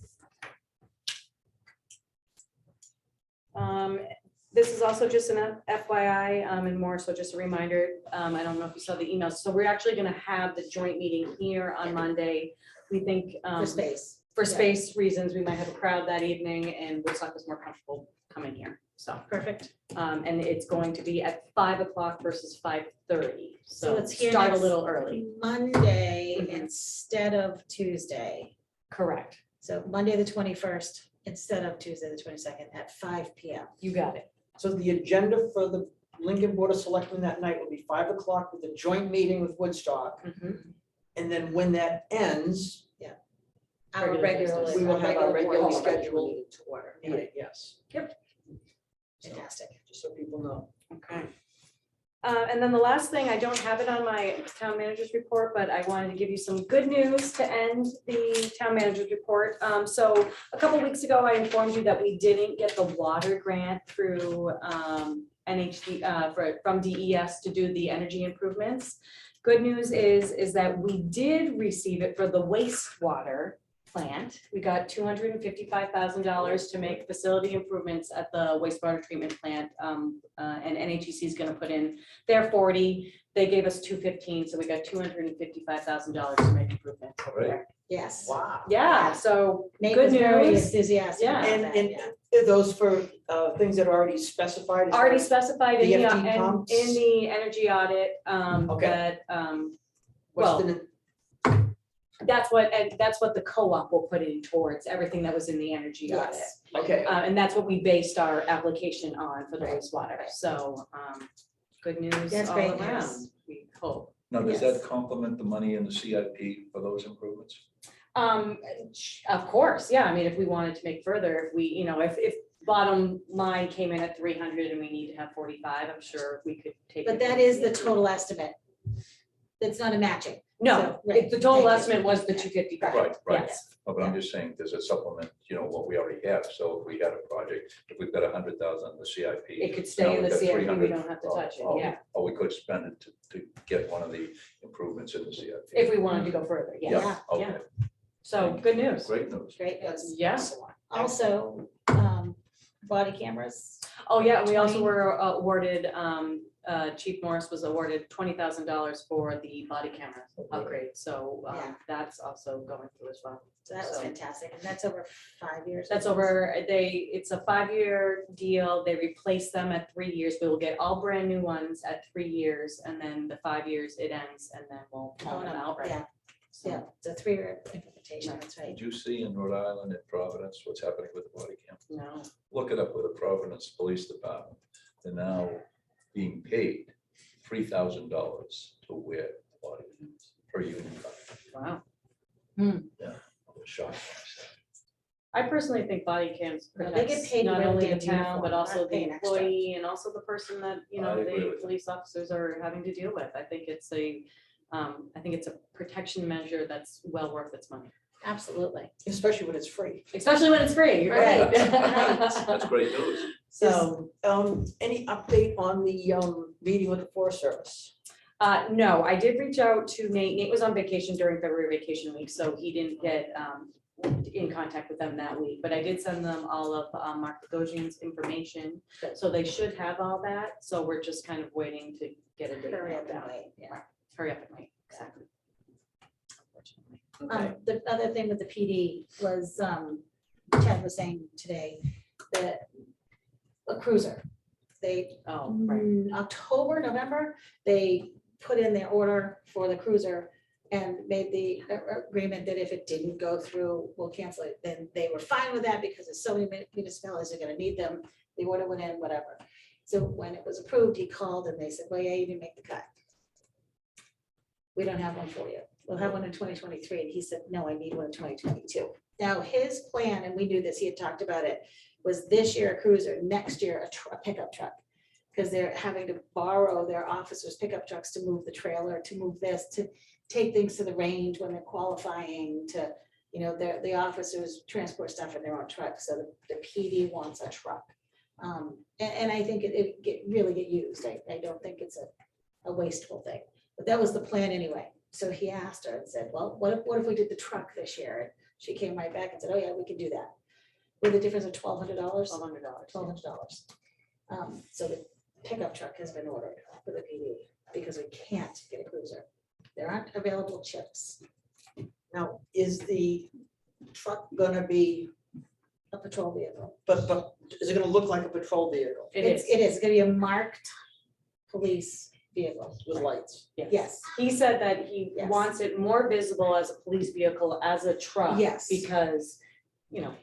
[SPEAKER 4] This is also just an FYI, and more so just a reminder, I don't know if you saw the emails, so we're actually gonna have the joint meeting here on Monday. We think,
[SPEAKER 2] For space.
[SPEAKER 4] for
[SPEAKER 2] yeah.
[SPEAKER 4] space reasons, we might have a crowd that evening, and Woodstock is more comfortable coming here, so.
[SPEAKER 2] Perfect.
[SPEAKER 4] And it's going to be at 5 o'clock versus 5:30,
[SPEAKER 2] So
[SPEAKER 4] so
[SPEAKER 2] it's here
[SPEAKER 4] start a
[SPEAKER 2] next
[SPEAKER 4] little early.
[SPEAKER 2] Monday
[SPEAKER 4] Mhm.
[SPEAKER 2] instead of Tuesday.
[SPEAKER 4] Correct,
[SPEAKER 2] So Monday, the 21st, instead of Tuesday, the 22nd at 5 PM.
[SPEAKER 4] you got it.
[SPEAKER 1] So the agenda for the Lincoln Board of Selectmen that night will be 5 o'clock with a joint meeting with Woodstock.
[SPEAKER 4] Mhm.
[SPEAKER 1] And then when that ends,
[SPEAKER 2] Our
[SPEAKER 4] Regular
[SPEAKER 2] regular.
[SPEAKER 4] business.
[SPEAKER 1] We will have our
[SPEAKER 2] regular board
[SPEAKER 1] regularly
[SPEAKER 2] meeting
[SPEAKER 1] scheduled
[SPEAKER 2] meeting to order.
[SPEAKER 1] meeting, yes. So,
[SPEAKER 2] Fantastic.
[SPEAKER 1] just so people know.
[SPEAKER 4] Okay. And then the last thing, I don't have it on my town manager's report, but I wanted to give you some good news to end the town manager's report. So a couple weeks ago, I informed you that we didn't get the water grant through from DES to do the energy improvements. Good news is that we did receive it for the wastewater plant. We got $255,000 to make facility improvements at the wastewater treatment plant. And NHEC is gonna put in their 40. They gave us 215, so we got $255,000 to make improvements over there.
[SPEAKER 2] Yes.
[SPEAKER 1] Wow.
[SPEAKER 4] Yeah, so
[SPEAKER 2] Nate
[SPEAKER 4] good
[SPEAKER 2] was very
[SPEAKER 4] news.
[SPEAKER 2] enthusiastic.
[SPEAKER 4] Yeah.
[SPEAKER 2] about
[SPEAKER 1] And,
[SPEAKER 2] that,
[SPEAKER 1] and
[SPEAKER 2] yeah.
[SPEAKER 1] are those for things that are already specified? as far
[SPEAKER 4] Already
[SPEAKER 1] as-
[SPEAKER 4] specified in
[SPEAKER 1] The
[SPEAKER 4] the,
[SPEAKER 1] FT
[SPEAKER 4] in
[SPEAKER 1] pumps?
[SPEAKER 4] the energy audit,
[SPEAKER 1] Okay.
[SPEAKER 4] that,
[SPEAKER 1] What's
[SPEAKER 4] well,
[SPEAKER 1] the,
[SPEAKER 4] that's what the co-op will put in towards everything that was in the energy audit.
[SPEAKER 2] Yes.
[SPEAKER 1] okay,
[SPEAKER 4] And that's what we based our application on for the
[SPEAKER 2] Right,
[SPEAKER 4] wastewater,
[SPEAKER 2] right.
[SPEAKER 4] so, good news
[SPEAKER 2] That's
[SPEAKER 4] all
[SPEAKER 2] great
[SPEAKER 4] around,
[SPEAKER 2] news.
[SPEAKER 4] we hope.
[SPEAKER 3] Now, does
[SPEAKER 2] Yes.
[SPEAKER 3] that complement the money in the CIP for those improvements?
[SPEAKER 4] Of course, yeah, I mean, if we wanted to make further, if we, if bottom line came in at 300 and we need to have 45, I'm sure we could take.
[SPEAKER 2] But
[SPEAKER 4] it
[SPEAKER 2] that
[SPEAKER 4] from
[SPEAKER 2] is the
[SPEAKER 4] CIP.
[SPEAKER 2] total estimate. It's not a matching.
[SPEAKER 4] No,
[SPEAKER 2] So, right,
[SPEAKER 4] the total
[SPEAKER 2] thank you.
[SPEAKER 4] estimate was the 255.
[SPEAKER 3] Right, right.
[SPEAKER 4] Yes.
[SPEAKER 3] Oh, but I'm just saying, there's a supplement, what we already have. So if we had a project, if we've got 100,000 in the CIP.
[SPEAKER 4] It could
[SPEAKER 3] now
[SPEAKER 4] stay in
[SPEAKER 3] we've
[SPEAKER 4] the
[SPEAKER 3] got
[SPEAKER 4] CIP, we
[SPEAKER 3] 300,
[SPEAKER 4] don't have to touch it,
[SPEAKER 3] or-
[SPEAKER 4] yeah.
[SPEAKER 3] Or we could spend it to get one of the improvements in the CIP.
[SPEAKER 4] If we wanted to go further, yes.
[SPEAKER 3] Yeah, okay,
[SPEAKER 4] Yeah. So, good news.
[SPEAKER 3] great news.
[SPEAKER 2] Great news.
[SPEAKER 4] Yeah.
[SPEAKER 2] Also, body cameras.
[SPEAKER 4] Oh, yeah, and we also
[SPEAKER 2] 20.
[SPEAKER 4] were awarded, Chief Morris was awarded $20,000 for the body camera upgrade. So
[SPEAKER 2] Yeah.
[SPEAKER 4] that's also going through as well.
[SPEAKER 2] So that was
[SPEAKER 4] So-
[SPEAKER 2] fantastic. And that's over 5 years.
[SPEAKER 4] That's over, it's a 5-year deal. They replace them at 3 years. We will get all brand new ones at 3 years. And then the 5 years it ends and then we'll
[SPEAKER 2] Oh,
[SPEAKER 4] own them
[SPEAKER 2] no,
[SPEAKER 4] outright.
[SPEAKER 2] yeah,
[SPEAKER 4] So,
[SPEAKER 2] yeah, it's a 3-year implementation, that's right.
[SPEAKER 3] Did you see in Rhode Island and Providence what's happening with the body cam?
[SPEAKER 4] No,
[SPEAKER 3] Look it up with the Providence Police Department. They're now being paid $3,000 to wear body cams per union.
[SPEAKER 4] wow.
[SPEAKER 3] Yeah, I was shocked.
[SPEAKER 4] I personally think body cams
[SPEAKER 2] Well, they get
[SPEAKER 4] protects
[SPEAKER 2] paid to
[SPEAKER 4] not
[SPEAKER 2] wear
[SPEAKER 4] only the
[SPEAKER 2] damn
[SPEAKER 4] town, but
[SPEAKER 2] uniform,
[SPEAKER 4] also
[SPEAKER 2] not
[SPEAKER 4] the
[SPEAKER 2] paying extra.
[SPEAKER 4] employee and also the person that,
[SPEAKER 3] I agree
[SPEAKER 4] the
[SPEAKER 3] with you.
[SPEAKER 4] police officers are having to deal with. I think it's a protection measure that's well worth its money,
[SPEAKER 2] Absolutely.
[SPEAKER 1] Especially when it's free.
[SPEAKER 4] especially when it's free, right?
[SPEAKER 3] That's great news.
[SPEAKER 4] So,
[SPEAKER 1] Any update on the meeting with the Forest Service?
[SPEAKER 4] no, I did reach out to Nate. Nate was on vacation during February vacation week, so he didn't get in contact with them that week. But I did send them all of Mark Bogosian's information, so they should have all that. So we're just kind of waiting to get a date.
[SPEAKER 2] Hurry up
[SPEAKER 4] nailed
[SPEAKER 2] and
[SPEAKER 4] down.
[SPEAKER 2] wait, yeah.
[SPEAKER 4] Hurry up and wait, exactly. Unfortunately.
[SPEAKER 1] Okay.
[SPEAKER 2] The other thing with the PD was, Chad was saying today, that a cruiser, they,
[SPEAKER 4] Oh, right.
[SPEAKER 2] October, November, they put in their order for the cruiser and made the agreement that if it didn't go through, we'll cancel it. Then they were fine with that because there's so many municipalities are gonna need them. The order went in, whatever. So when it was approved, he called and they said, well, yeah, you didn't make the cut. We don't have one for you. We'll have one in 2023. And he said, no, I need one in 2022. Now, his plan, and we knew this, he had talked about it, was this year a cruiser, next year a pickup truck. Because they're having to borrow their officers' pickup trucks to move the trailer, to move this, to take things to the range when they're qualifying, to, the officers transport stuff in their own truck. So the PD wants a truck. And I think it really get used. I don't think it's a wasteful thing. But that was the plan anyway. So he asked her and said, well, what if we did the truck this year? And she came right back and said, oh yeah, we can do that. With a difference of $1,200. $1,200. So the pickup truck has been ordered for the PD because we can't get a cruiser. There aren't available chips.
[SPEAKER 1] Now, is the truck gonna be,
[SPEAKER 2] A patrol vehicle.
[SPEAKER 1] but is it gonna look like a patrol vehicle
[SPEAKER 4] It
[SPEAKER 2] It's gonna be a marked police vehicle.
[SPEAKER 1] with lights?
[SPEAKER 2] Yes,
[SPEAKER 4] He said that he
[SPEAKER 2] Yes.
[SPEAKER 4] wants it more visible as a police vehicle, as a truck.
[SPEAKER 2] Yes.
[SPEAKER 4] Because, why,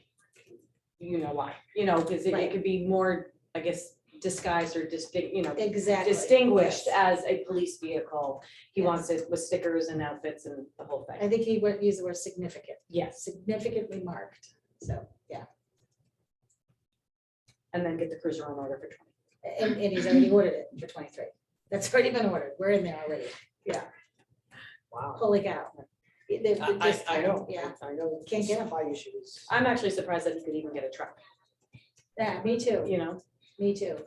[SPEAKER 4] because it
[SPEAKER 2] Right.
[SPEAKER 4] could be more, I guess, disguised or
[SPEAKER 2] exactly.
[SPEAKER 4] distinguished
[SPEAKER 2] Yes.
[SPEAKER 4] as a police vehicle. He
[SPEAKER 2] Yes.
[SPEAKER 4] wants it with stickers and outfits and the whole
[SPEAKER 2] I
[SPEAKER 4] thing.
[SPEAKER 2] think he used the word significant,
[SPEAKER 4] Yes,
[SPEAKER 2] significantly marked. So, yeah.
[SPEAKER 4] and then get the cruiser on order for 20.
[SPEAKER 2] And he's already ordered it for 23. That's already been ordered. We're in there already.
[SPEAKER 1] Wow.
[SPEAKER 2] Holy cow.
[SPEAKER 1] I know.
[SPEAKER 2] Yeah,
[SPEAKER 1] I know.
[SPEAKER 2] Can't get 'em.
[SPEAKER 1] Supply issues.
[SPEAKER 4] I'm actually surprised that he could even get a truck,
[SPEAKER 2] yeah, me too, me too.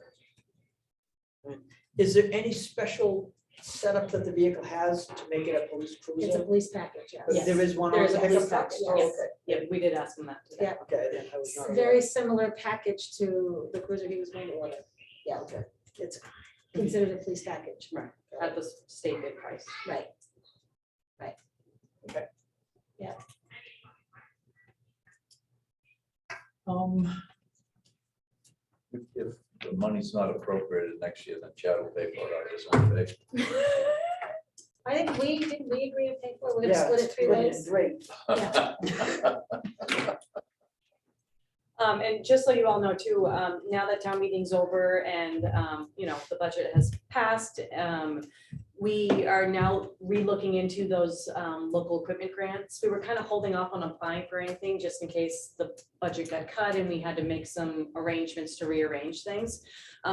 [SPEAKER 1] Is there any special setup that the vehicle has to make it a police
[SPEAKER 2] It's a
[SPEAKER 1] cruiser?
[SPEAKER 2] police package, yes.
[SPEAKER 4] Yes.
[SPEAKER 1] There is one
[SPEAKER 4] There
[SPEAKER 1] on
[SPEAKER 4] is
[SPEAKER 1] the
[SPEAKER 4] a police
[SPEAKER 1] pickup trucks?
[SPEAKER 4] package,
[SPEAKER 1] Oh,
[SPEAKER 4] yes.
[SPEAKER 1] okay.
[SPEAKER 4] Yeah, we did ask him that today.
[SPEAKER 2] Yeah.
[SPEAKER 1] Okay, then I was
[SPEAKER 2] It's
[SPEAKER 1] not
[SPEAKER 2] a
[SPEAKER 1] aware.
[SPEAKER 2] very similar package to the cruiser he was going to order. Yeah,
[SPEAKER 1] Okay.
[SPEAKER 2] it's considered a police package.
[SPEAKER 4] Right. At the state bid price.
[SPEAKER 2] Right.
[SPEAKER 3] If the money's not appropriated next year, then Chad will pay for it out of his own pay.
[SPEAKER 2] I think didn't we agree to pay for it? We're gonna
[SPEAKER 1] Yeah,
[SPEAKER 2] split it 3 ways.
[SPEAKER 1] Great.
[SPEAKER 4] And just so you all know too, now that town meeting's over and, the budget has passed, We are now re-looking into those local equipment grants. We were kind of holding off on applying for anything just in case the budget got cut and we had to make some arrangements to rearrange things.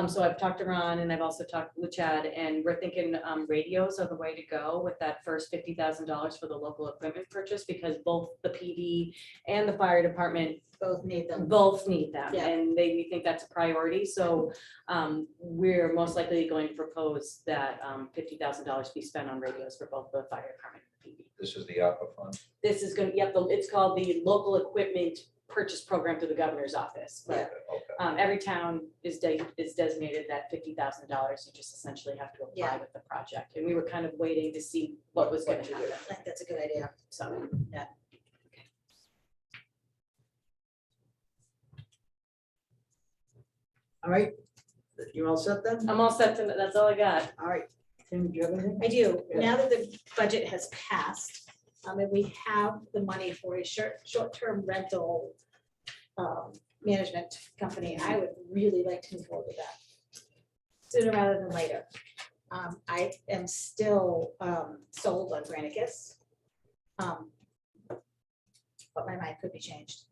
[SPEAKER 4] So I've talked to Ron and I've also talked with Chad, and we're thinking radios are the way to go with that first $50,000 for the local equipment purchase, because both the PD and the fire department
[SPEAKER 2] Both need them.
[SPEAKER 4] both need them,
[SPEAKER 2] Yeah.
[SPEAKER 4] and we think that's a priority, so we're most likely going to propose that $50,000 be spent on radios for both the fire department and PD.
[SPEAKER 3] This is the ARPA fund.
[SPEAKER 4] This is going, yep, it's called the local equipment purchase program through the governor's office, but
[SPEAKER 3] Okay.
[SPEAKER 4] every town is designated that $50,000, you just essentially have to apply
[SPEAKER 2] Yeah.
[SPEAKER 4] with the project, and we were kind of waiting to see what was going to happen,
[SPEAKER 2] I think that's a good idea.
[SPEAKER 4] so.
[SPEAKER 1] All right, you all set then?
[SPEAKER 4] I'm all set, that's all I got.
[SPEAKER 1] All right, Tim, do you have anything?
[SPEAKER 2] I do.
[SPEAKER 1] Yeah.
[SPEAKER 2] Now that the budget has passed, and we have the money for a short-term rental management company, I would really like to move forward with that sooner rather than later. I am still sold on Granicus. But my mind could be changed.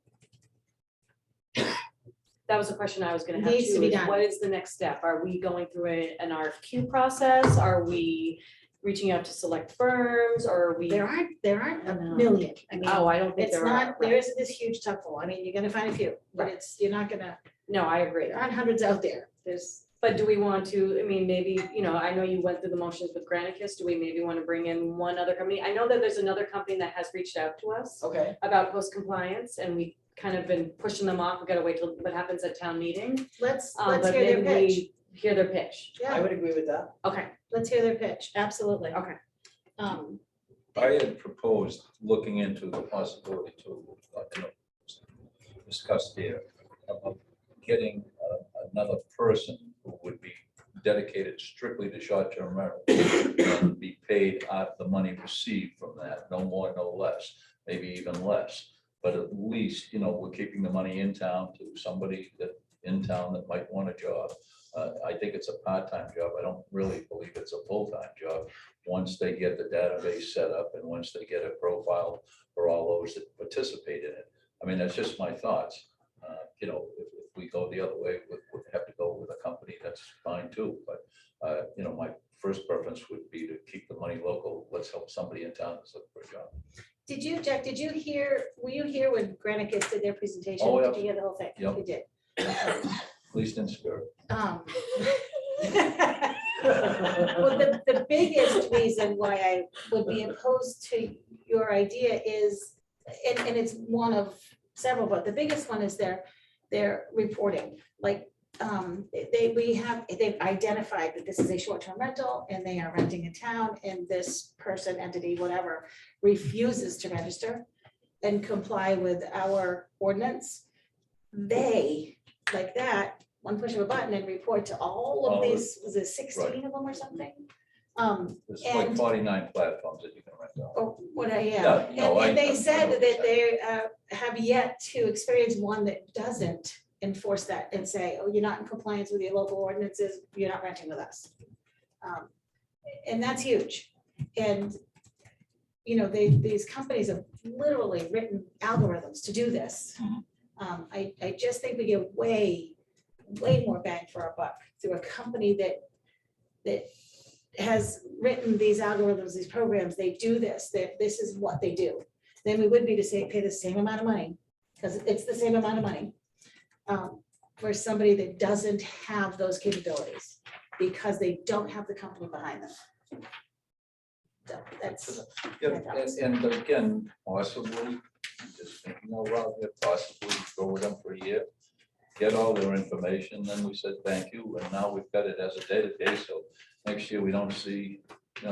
[SPEAKER 4] That was a question I was gonna have
[SPEAKER 2] Needs to
[SPEAKER 4] too,
[SPEAKER 2] be
[SPEAKER 4] is
[SPEAKER 2] done.
[SPEAKER 4] what is the next step? Are we going through an RFQ process? Are we reaching out to select firms, or are we?
[SPEAKER 2] There aren't a
[SPEAKER 4] No.
[SPEAKER 2] million. I mean,
[SPEAKER 4] Oh, I don't think
[SPEAKER 2] it's
[SPEAKER 4] there
[SPEAKER 2] not,
[SPEAKER 4] are.
[SPEAKER 2] there
[SPEAKER 4] right.
[SPEAKER 2] isn't this huge tub full. I mean, you're gonna find a few, but
[SPEAKER 4] Right.
[SPEAKER 2] you're not gonna,
[SPEAKER 4] No, I agree.
[SPEAKER 2] there aren't hundreds out there. There's,
[SPEAKER 4] But do we want to, I mean, maybe, I know you went through the motions with Granicus. Do we maybe want to bring in one other company? I know that there's another company that has reached out to us
[SPEAKER 1] Okay,
[SPEAKER 4] about post compliance, and we kind of been pushing them off. We gotta wait till what happens at town meeting.
[SPEAKER 2] let's
[SPEAKER 4] But
[SPEAKER 2] hear their
[SPEAKER 4] maybe
[SPEAKER 2] pitch.
[SPEAKER 4] we hear their pitch.
[SPEAKER 1] I
[SPEAKER 2] Yeah,
[SPEAKER 1] would agree with that.
[SPEAKER 4] Okay,
[SPEAKER 2] let's hear their pitch. Absolutely.
[SPEAKER 4] okay.
[SPEAKER 3] I had proposed looking into the possibility to, discuss here, about getting another person who would be dedicated strictly to short-term rental and be paid out of the money received from that, no more, no less, maybe even less. But at least, we're keeping the money in town to somebody that in town that might want a job. I think it's a part-time job. I don't really believe it's a full-time job. Once they get the database set up and once they get a profile for all those that participate in it. I mean, that's just my thoughts. If we go the other way, we'd have to go with a company, that's fine too. But, my first preference would be to keep the money local. Let's help somebody in town that's looking for a job.
[SPEAKER 2] Did you, Jack, were you here when Granicus did their presentation?
[SPEAKER 3] Oh, yeah.
[SPEAKER 2] Did you hear the whole thing?
[SPEAKER 3] Yep.
[SPEAKER 2] You did.
[SPEAKER 3] At least in spirit.
[SPEAKER 2] Well, the biggest reason why I would be opposed to your idea is, and it's one of several, but the biggest one is their reporting. Like, they've identified that this is a short-term rental and they are renting in town, and this person, entity, whatever, refuses to register and comply with our ordinance. They, like that, one push of a button and report to all of these, was it 16 of them or something?
[SPEAKER 3] There's like
[SPEAKER 2] And-
[SPEAKER 3] 49 platforms that you can rent out.
[SPEAKER 2] Or what I,
[SPEAKER 3] Yeah,
[SPEAKER 2] yeah,
[SPEAKER 3] no,
[SPEAKER 2] and they
[SPEAKER 3] I
[SPEAKER 2] said
[SPEAKER 3] know
[SPEAKER 2] that
[SPEAKER 3] what
[SPEAKER 2] they have yet to experience one that doesn't enforce that and say, oh, you're not in compliance with your local ordinances, you're not renting with us. And that's huge. And, these companies have literally written algorithms to do this. I just think we get way more bang for our buck through a company that has written these algorithms, these programs, they do this, that this is what they do. Then we would be to say, pay the same amount of money, because it's the same amount of money, for somebody that doesn't have those capabilities, because they don't have the company behind them. So that's,
[SPEAKER 3] Yeah, and again, possibly, just thinking out loud here, possibly go with them for a year, get all their information, then we said thank you, and now we've got it as a database, so next year we don't see,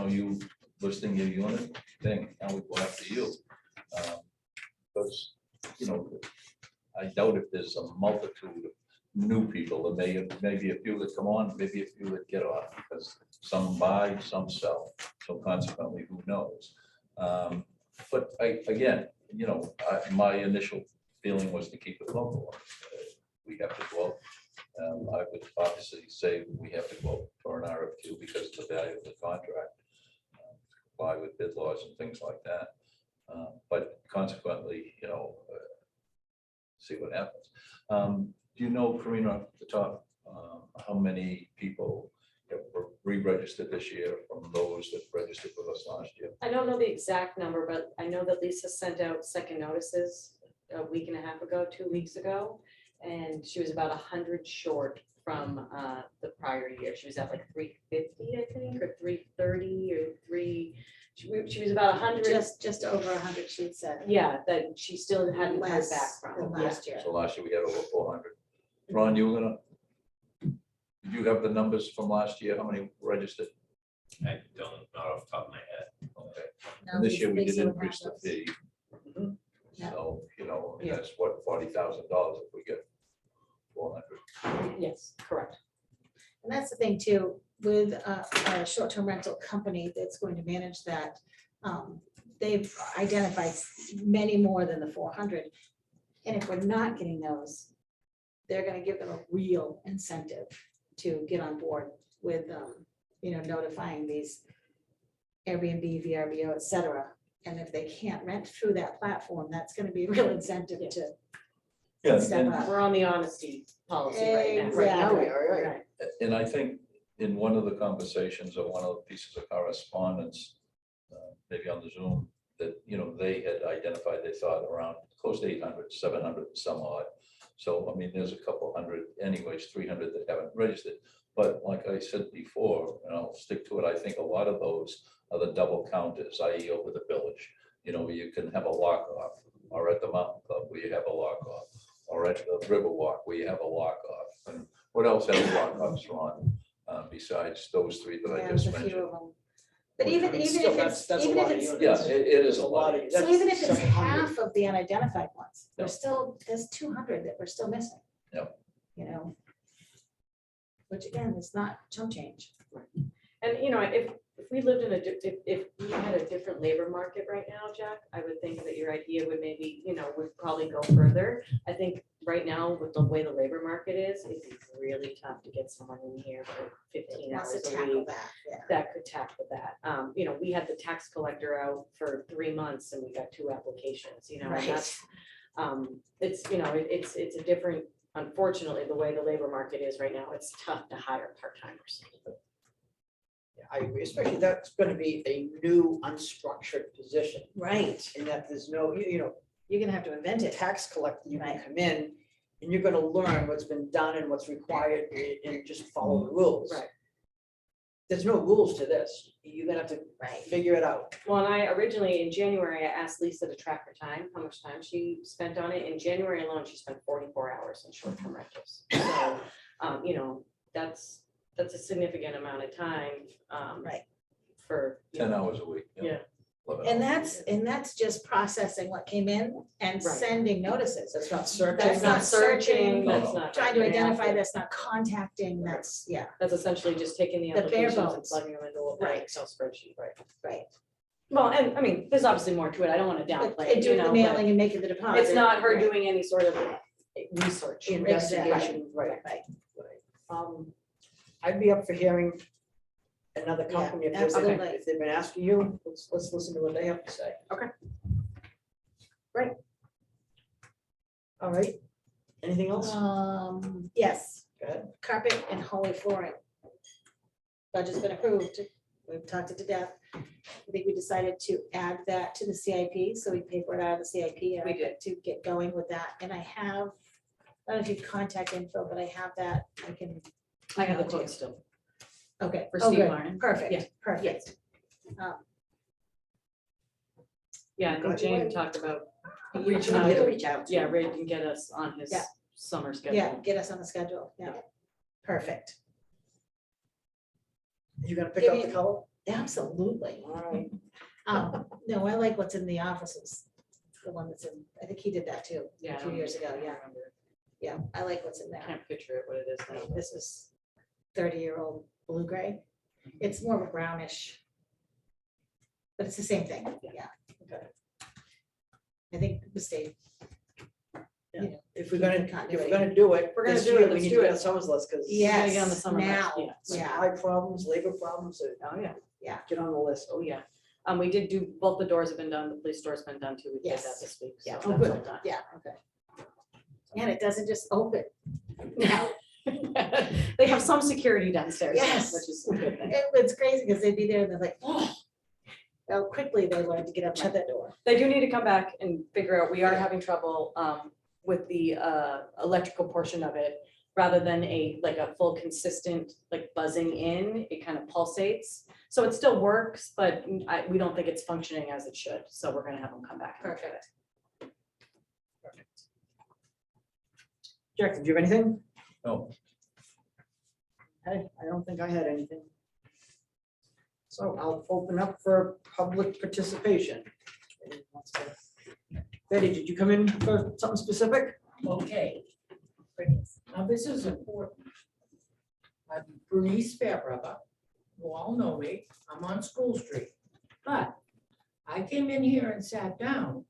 [SPEAKER 3] you listing your unit thing, now we go after you. Because, I doubt if there's a multitude of new people, there may be a few that come on, maybe a few that get off, because some buy, some sell, so consequently, who knows? But again, my initial feeling was to keep it local. We have to go out. I would obviously say we have to go out for an RFQ because of the value of the contract. comply with bid laws and things like that. But consequently, see what happens. Do you know, Karina, off the top, how many people were re-registered this year from those that registered with us last year?
[SPEAKER 4] I don't know the exact number, but I know that Lisa sent out second notices a week and a half ago, 2 weeks ago. And she was about 100 short from the prior year. She was at like 350, I think, or 330 or she was about 100.
[SPEAKER 2] Just over 100, she said.
[SPEAKER 4] Yeah, that she still hadn't heard
[SPEAKER 2] Less
[SPEAKER 4] back
[SPEAKER 2] than
[SPEAKER 4] from. Yeah.
[SPEAKER 2] last year.
[SPEAKER 3] So last year we had over 400. Ron, you were gonna, did you have the numbers from last year? How many registered?
[SPEAKER 6] I don't, not off the top of my head.
[SPEAKER 3] Okay.
[SPEAKER 2] No,
[SPEAKER 3] And this year we
[SPEAKER 2] Lisa
[SPEAKER 3] did
[SPEAKER 2] would
[SPEAKER 3] increase the
[SPEAKER 2] have those.
[SPEAKER 3] fee.
[SPEAKER 1] Mhm.
[SPEAKER 2] Yeah.
[SPEAKER 3] So,
[SPEAKER 1] Yeah.
[SPEAKER 3] that's what, $40,000 if we get 400.
[SPEAKER 4] Yes, correct.
[SPEAKER 2] And that's the thing too, with a short-term rental company that's going to manage that. They've identified many more than the 400. And if we're not getting those, they're gonna give them a real incentive to get on board with, notifying these Airbnb, VRBO, et cetera. And if they can't rent through that platform, that's gonna be a real incentive to
[SPEAKER 3] Yeah,
[SPEAKER 2] step
[SPEAKER 3] and,
[SPEAKER 2] up.
[SPEAKER 4] We're on the honesty policy right now.
[SPEAKER 2] Exactly.
[SPEAKER 1] Now we are, right.
[SPEAKER 4] Right.
[SPEAKER 3] and I think in one of the conversations or one of the pieces of correspondence, maybe on the Zoom, that, they had identified, they thought around close to 800, 700, some odd. So, I mean, there's a couple hundred, anyways, 300 that haven't registered. But like I said before, and I'll stick to it, I think a lot of those are the double counters, i.e. over the village. Where you can have a lock off, or at the mountain club where you have a lock off, or at the river walk where you have a lock off. And what else has lock offs, Ron, besides those three that I
[SPEAKER 2] Yeah,
[SPEAKER 3] just
[SPEAKER 2] there's a few
[SPEAKER 3] mentioned?
[SPEAKER 2] of them. But even
[SPEAKER 1] Still,
[SPEAKER 2] if it's,
[SPEAKER 1] that's a
[SPEAKER 2] even if
[SPEAKER 1] lot of
[SPEAKER 2] it's,
[SPEAKER 1] units.
[SPEAKER 3] Yeah, it is a lot.
[SPEAKER 1] of-
[SPEAKER 2] so
[SPEAKER 1] that's
[SPEAKER 2] even if it's
[SPEAKER 1] several hundred.
[SPEAKER 2] half of the unidentified ones,
[SPEAKER 3] Yeah.
[SPEAKER 2] there's 200 that we're still missing.
[SPEAKER 3] Yep.
[SPEAKER 2] Which again, is not chump change.
[SPEAKER 4] And, if we lived in if we had a different labor market right now, Jack, I would think that your idea would maybe, would probably go further. I think right now with the way the labor market is, it'd be really tough to get someone in here for 15
[SPEAKER 2] Wants
[SPEAKER 4] hours
[SPEAKER 2] to
[SPEAKER 4] a
[SPEAKER 2] tackle
[SPEAKER 4] week
[SPEAKER 2] that, yeah.
[SPEAKER 4] that could tackle that. We had the tax collector out for 3 months and we got 2 applications, and
[SPEAKER 2] Right.
[SPEAKER 4] that's, it's a different, unfortunately, the way the labor market is right now, it's tough to hire part-timers.
[SPEAKER 1] Yeah, I agree, especially that's gonna be a new unstructured position,
[SPEAKER 2] Right,
[SPEAKER 1] in that there's no,
[SPEAKER 2] you're gonna have to invent it.
[SPEAKER 1] tax collector, you can
[SPEAKER 2] Right.
[SPEAKER 1] come in and you're gonna learn what's been done and what's required and just follow the rules.
[SPEAKER 4] Right.
[SPEAKER 1] There's no rules to this. You're gonna have to
[SPEAKER 2] Right.
[SPEAKER 1] figure it out.
[SPEAKER 4] Well, and I originally, in January, I asked Lisa to track her time, how much time she spent on it. In January alone, she spent 44 hours in short-term rentals. So, that's a significant amount of time.
[SPEAKER 2] Right.
[SPEAKER 4] For.
[SPEAKER 3] 10 hours a week.
[SPEAKER 4] Yeah.
[SPEAKER 3] 11
[SPEAKER 2] And
[SPEAKER 3] hours a
[SPEAKER 2] that's just processing what came in and
[SPEAKER 4] Right.
[SPEAKER 2] sending notices.
[SPEAKER 1] That's not searching.
[SPEAKER 2] That's not searching,
[SPEAKER 4] That's
[SPEAKER 3] No.
[SPEAKER 4] not.
[SPEAKER 2] Trying to
[SPEAKER 4] yeah.
[SPEAKER 2] identify, that's not contacting, that's, yeah,
[SPEAKER 4] That's essentially just taking the
[SPEAKER 2] The bare
[SPEAKER 4] applications and
[SPEAKER 2] bones.
[SPEAKER 4] plugging them into an
[SPEAKER 2] Right.
[SPEAKER 4] Excel spreadsheet, right?
[SPEAKER 2] right.
[SPEAKER 4] Well, and I mean, there's obviously more to it. I don't want to
[SPEAKER 2] But
[SPEAKER 4] downplay it,
[SPEAKER 2] doing the
[SPEAKER 4] but
[SPEAKER 2] mailing and making the deposit.
[SPEAKER 4] it's not her
[SPEAKER 2] right,
[SPEAKER 4] doing any sort of research.
[SPEAKER 1] Investigation, right.
[SPEAKER 2] Right,
[SPEAKER 1] I'd be up for hearing another
[SPEAKER 2] Yeah,
[SPEAKER 1] company
[SPEAKER 2] absolutely.
[SPEAKER 1] if they've been asking you, let's listen to what they have to say.
[SPEAKER 4] Okay.
[SPEAKER 1] Right. All right. Anything else?
[SPEAKER 2] yes,
[SPEAKER 1] Go ahead.
[SPEAKER 2] carpet and holy flooring. Budget's been approved, we've talked it to death. I think we decided to add that to the CIP, so we pay for it out of the CIP. and
[SPEAKER 4] We did.
[SPEAKER 2] To get going with that, and I have, I don't know if you contact info, but I have that, I can.
[SPEAKER 4] I have the
[SPEAKER 2] email it to you.
[SPEAKER 4] quote still.
[SPEAKER 2] Okay.
[SPEAKER 4] For
[SPEAKER 2] oh,
[SPEAKER 4] Steve
[SPEAKER 2] good.
[SPEAKER 4] Martin. Yeah.
[SPEAKER 2] Perfect, perfect.
[SPEAKER 4] Yeah, I
[SPEAKER 1] Got
[SPEAKER 4] think
[SPEAKER 1] it.
[SPEAKER 4] Jane talked about
[SPEAKER 1] Reaching
[SPEAKER 4] out
[SPEAKER 1] out.
[SPEAKER 4] to-
[SPEAKER 5] reach out.
[SPEAKER 4] Yeah, Ray can get us on his
[SPEAKER 2] Yeah.
[SPEAKER 4] summer
[SPEAKER 2] Yeah,
[SPEAKER 4] schedule.
[SPEAKER 2] get us on the schedule, yeah. Perfect.
[SPEAKER 1] You gonna pick
[SPEAKER 2] Give
[SPEAKER 1] up
[SPEAKER 2] me-
[SPEAKER 1] the color?
[SPEAKER 2] Absolutely.
[SPEAKER 1] All right.
[SPEAKER 2] No, I like what's in the offices. The one that's in, I think he did that too,
[SPEAKER 4] Yeah,
[SPEAKER 2] a
[SPEAKER 4] I
[SPEAKER 2] few
[SPEAKER 4] don't
[SPEAKER 2] years ago, yeah,
[SPEAKER 4] remember.
[SPEAKER 2] yeah, I like what's in
[SPEAKER 4] I
[SPEAKER 2] there.
[SPEAKER 4] can't picture it, what it is now.
[SPEAKER 2] This is 30-year-old blue gray. It's more of a brownish. But it's the same thing, yeah.
[SPEAKER 1] Okay.
[SPEAKER 2] I think the state.
[SPEAKER 1] If we're
[SPEAKER 2] Keep
[SPEAKER 1] gonna,
[SPEAKER 2] the
[SPEAKER 1] if we're gonna do it.
[SPEAKER 4] We're gonna
[SPEAKER 1] this
[SPEAKER 4] do
[SPEAKER 1] year,
[SPEAKER 4] it,
[SPEAKER 1] We
[SPEAKER 4] let's
[SPEAKER 1] need
[SPEAKER 4] do
[SPEAKER 1] to get
[SPEAKER 4] it.
[SPEAKER 1] on someone's list, because.
[SPEAKER 4] Yeah, on the
[SPEAKER 2] Yes,
[SPEAKER 4] summer list,
[SPEAKER 2] now,
[SPEAKER 4] yeah.
[SPEAKER 2] yeah,
[SPEAKER 1] Supply problems, labor problems,
[SPEAKER 4] Oh, yeah.
[SPEAKER 1] get on the list.
[SPEAKER 4] Oh, yeah. We did do, both the doors have been done, the police door's been done too, we did that
[SPEAKER 2] Yes.
[SPEAKER 4] this week.
[SPEAKER 2] Yeah.
[SPEAKER 4] So
[SPEAKER 1] Oh,
[SPEAKER 4] that's
[SPEAKER 1] good.
[SPEAKER 4] all done.
[SPEAKER 2] Yeah.
[SPEAKER 1] Okay.
[SPEAKER 2] And it doesn't just open. Now,
[SPEAKER 4] They have some security downstairs,
[SPEAKER 2] Yes.
[SPEAKER 4] which is a good thing.
[SPEAKER 2] it's crazy because they'd be there and they're like, oh. How quickly they learn to get up to that door.
[SPEAKER 4] They do need to come back and figure out, we are having trouble with the electrical portion of it. Rather than like a full consistent, like buzzing in, it kind of pulsates. So it still works, but we don't think it's functioning as it should. So we're gonna have them come back and look at it.
[SPEAKER 1] Jack, did you have anything?
[SPEAKER 3] No,
[SPEAKER 1] Hey, I don't think I had anything. So I'll open up for public participation. Anyone wants to- Betty, did you come in for something specific?
[SPEAKER 8] Okay. Now, this is important. I'm Bernice Fairbrother. You all know me. I'm on School Street. But I came in here and sat down,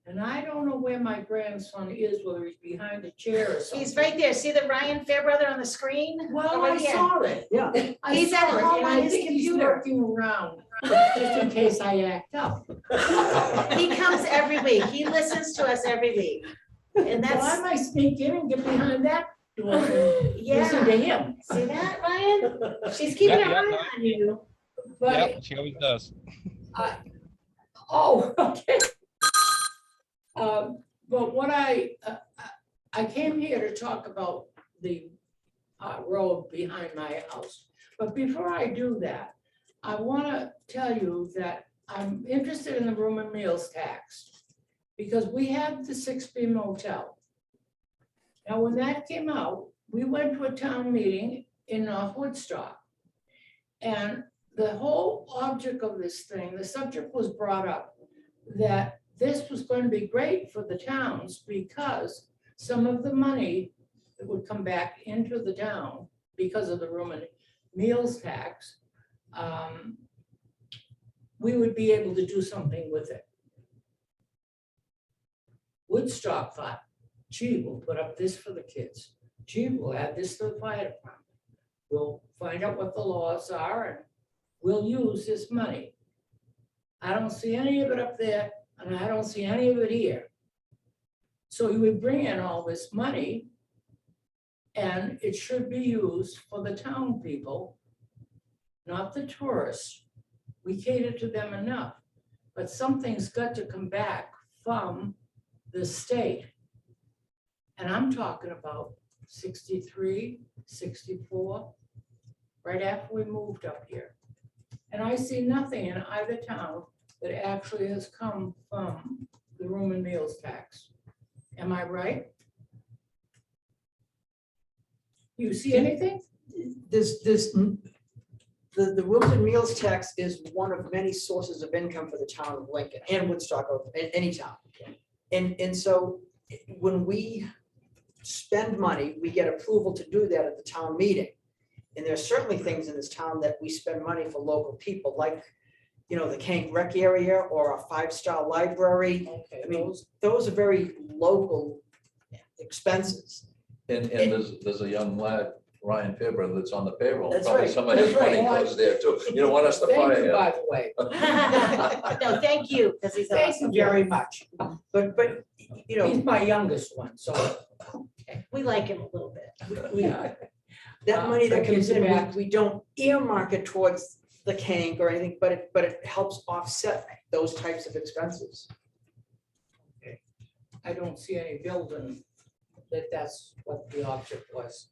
[SPEAKER 8] and I don't know where my grandson is, whether he's behind a chair or something.
[SPEAKER 2] He's right there. See the Ryan Fairbrother on the screen?
[SPEAKER 8] Well,
[SPEAKER 2] Over
[SPEAKER 8] I
[SPEAKER 2] here.
[SPEAKER 8] saw it.
[SPEAKER 1] Yeah.
[SPEAKER 8] I
[SPEAKER 2] He's
[SPEAKER 8] saw
[SPEAKER 2] at
[SPEAKER 8] it,
[SPEAKER 2] home
[SPEAKER 8] and
[SPEAKER 2] on
[SPEAKER 8] I
[SPEAKER 2] his
[SPEAKER 8] think he's
[SPEAKER 2] computer.
[SPEAKER 8] lurking around, just in case I act up.
[SPEAKER 2] He comes every week. He listens to us every week. And
[SPEAKER 8] Well, I
[SPEAKER 2] that's,
[SPEAKER 8] might sneak in and get behind that door and listen
[SPEAKER 2] yeah.
[SPEAKER 8] to him.
[SPEAKER 2] See that, Ryan? She's keeping an eye on you.
[SPEAKER 8] But
[SPEAKER 9] Yep, she always does.
[SPEAKER 8] Oh, okay. But what I came here to talk about the road behind my house. But before I do that, I want to tell you that I'm interested in the room and meals tax. Because we have the 6B motel. Now, when that came out, we went to a town meeting in North Woodstock. And the whole object of this thing, the subject was brought up that this was going to be great for the towns because some of the money that would come back into the town because of the room and meals tax, we would be able to do something with it. Woodstock thought, gee, we'll put up this for the kids. Gee, we'll add this to the fire department. We'll find out what the laws are and we'll use this money. I don't see any of it up there and I don't see any of it here. So you would bring in all this money and it should be used for the town people, not the tourists. We cater to them enough, but something's got to come back from the state. And I'm talking about 63, 64, right after we moved up here. And I see nothing in either town that actually has come from the room and meals tax. Am I right? You see anything?
[SPEAKER 1] The rooms and meals tax is one of many sources of income for the town of Lincoln and Woodstock, or any town. And so when we spend money, we get approval to do that at the town meeting. And there's certainly things in this town that we spend money for local people, like, you know, the Kank Rec area or a 5-star library.
[SPEAKER 8] Okay,
[SPEAKER 1] I mean, those are very local expenses.
[SPEAKER 3] and there's a young lad, Ryan Fairbrother, that's on the payroll.
[SPEAKER 1] That's
[SPEAKER 3] Probably
[SPEAKER 1] right,
[SPEAKER 3] some of his
[SPEAKER 1] that's right.
[SPEAKER 3] money goes there too. You don't want us to
[SPEAKER 8] Thank
[SPEAKER 3] fire
[SPEAKER 8] you,
[SPEAKER 3] him.
[SPEAKER 8] by the way.
[SPEAKER 2] No, thank you, because he's
[SPEAKER 8] Thank
[SPEAKER 2] awesome.
[SPEAKER 8] you very much.
[SPEAKER 1] But, you know,
[SPEAKER 8] He's my youngest one, so
[SPEAKER 2] We like him a little bit.
[SPEAKER 8] we are.
[SPEAKER 1] that money that
[SPEAKER 8] I can
[SPEAKER 1] comes in,
[SPEAKER 8] back.
[SPEAKER 1] we don't earmark it towards the Kank or anything, but it helps offset those types of expenses.
[SPEAKER 8] I don't see any building that's what the object was.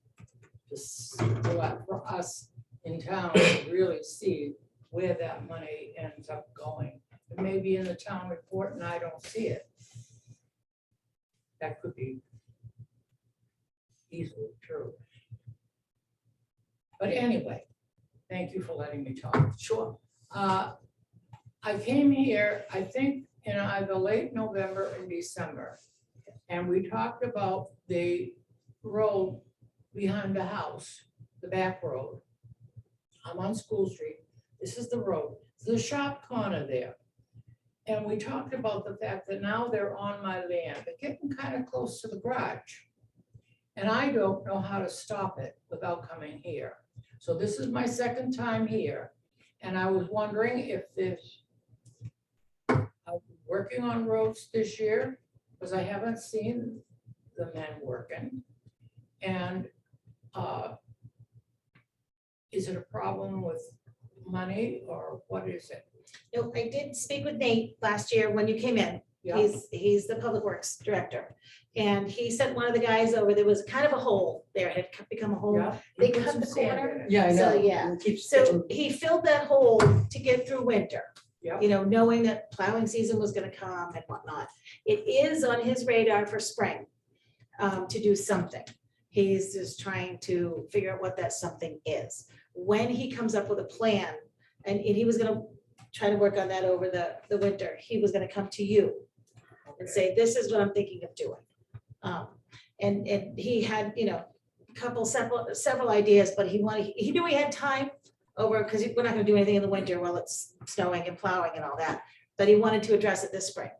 [SPEAKER 8] Just for us in town to really see where that money ends up going. It may be in the town report and I don't see it. That could be easily true. But anyway, thank you for letting me talk.
[SPEAKER 1] Sure.
[SPEAKER 8] I came here, I think, in either late November and December. And we talked about the road behind the house, the back road. I'm on School Street. This is the road. There's a sharp corner there. And we talked about the fact that now they're on my land. They're getting kind of close to the garage. And I don't know how to stop it without coming here. So this is my second time here. And I was wondering if there's working on roads this year, because I haven't seen the men working. And is it a problem with money or what is it?
[SPEAKER 2] No, I did speak with Nate last year when you came in.
[SPEAKER 8] Yeah.
[SPEAKER 2] He's the Public Works Director. And he sent one of the guys over, there was kind of a hole there, it had become a hole.
[SPEAKER 8] Yeah,
[SPEAKER 2] They
[SPEAKER 8] you put
[SPEAKER 2] cut
[SPEAKER 8] some
[SPEAKER 2] the
[SPEAKER 8] sand
[SPEAKER 2] corner.
[SPEAKER 8] in it.
[SPEAKER 1] Yeah, I know.
[SPEAKER 2] So, yeah.
[SPEAKER 1] It keeps
[SPEAKER 2] So
[SPEAKER 1] getting-
[SPEAKER 2] he filled that hole to get through winter.
[SPEAKER 8] Yeah.
[SPEAKER 2] You know, knowing that plowing season was gonna come and whatnot. It is on his radar for spring, to do something. He's just trying to figure out what that something is. When he comes up with a plan, and he was gonna try to work on that over the winter, he was gonna come to you and say, this is what I'm thinking of doing. And he had, you know, several ideas, but he knew he had time over, because we're not gonna do anything in the winter while it's snowing and plowing and all that, but he wanted to address it this spring.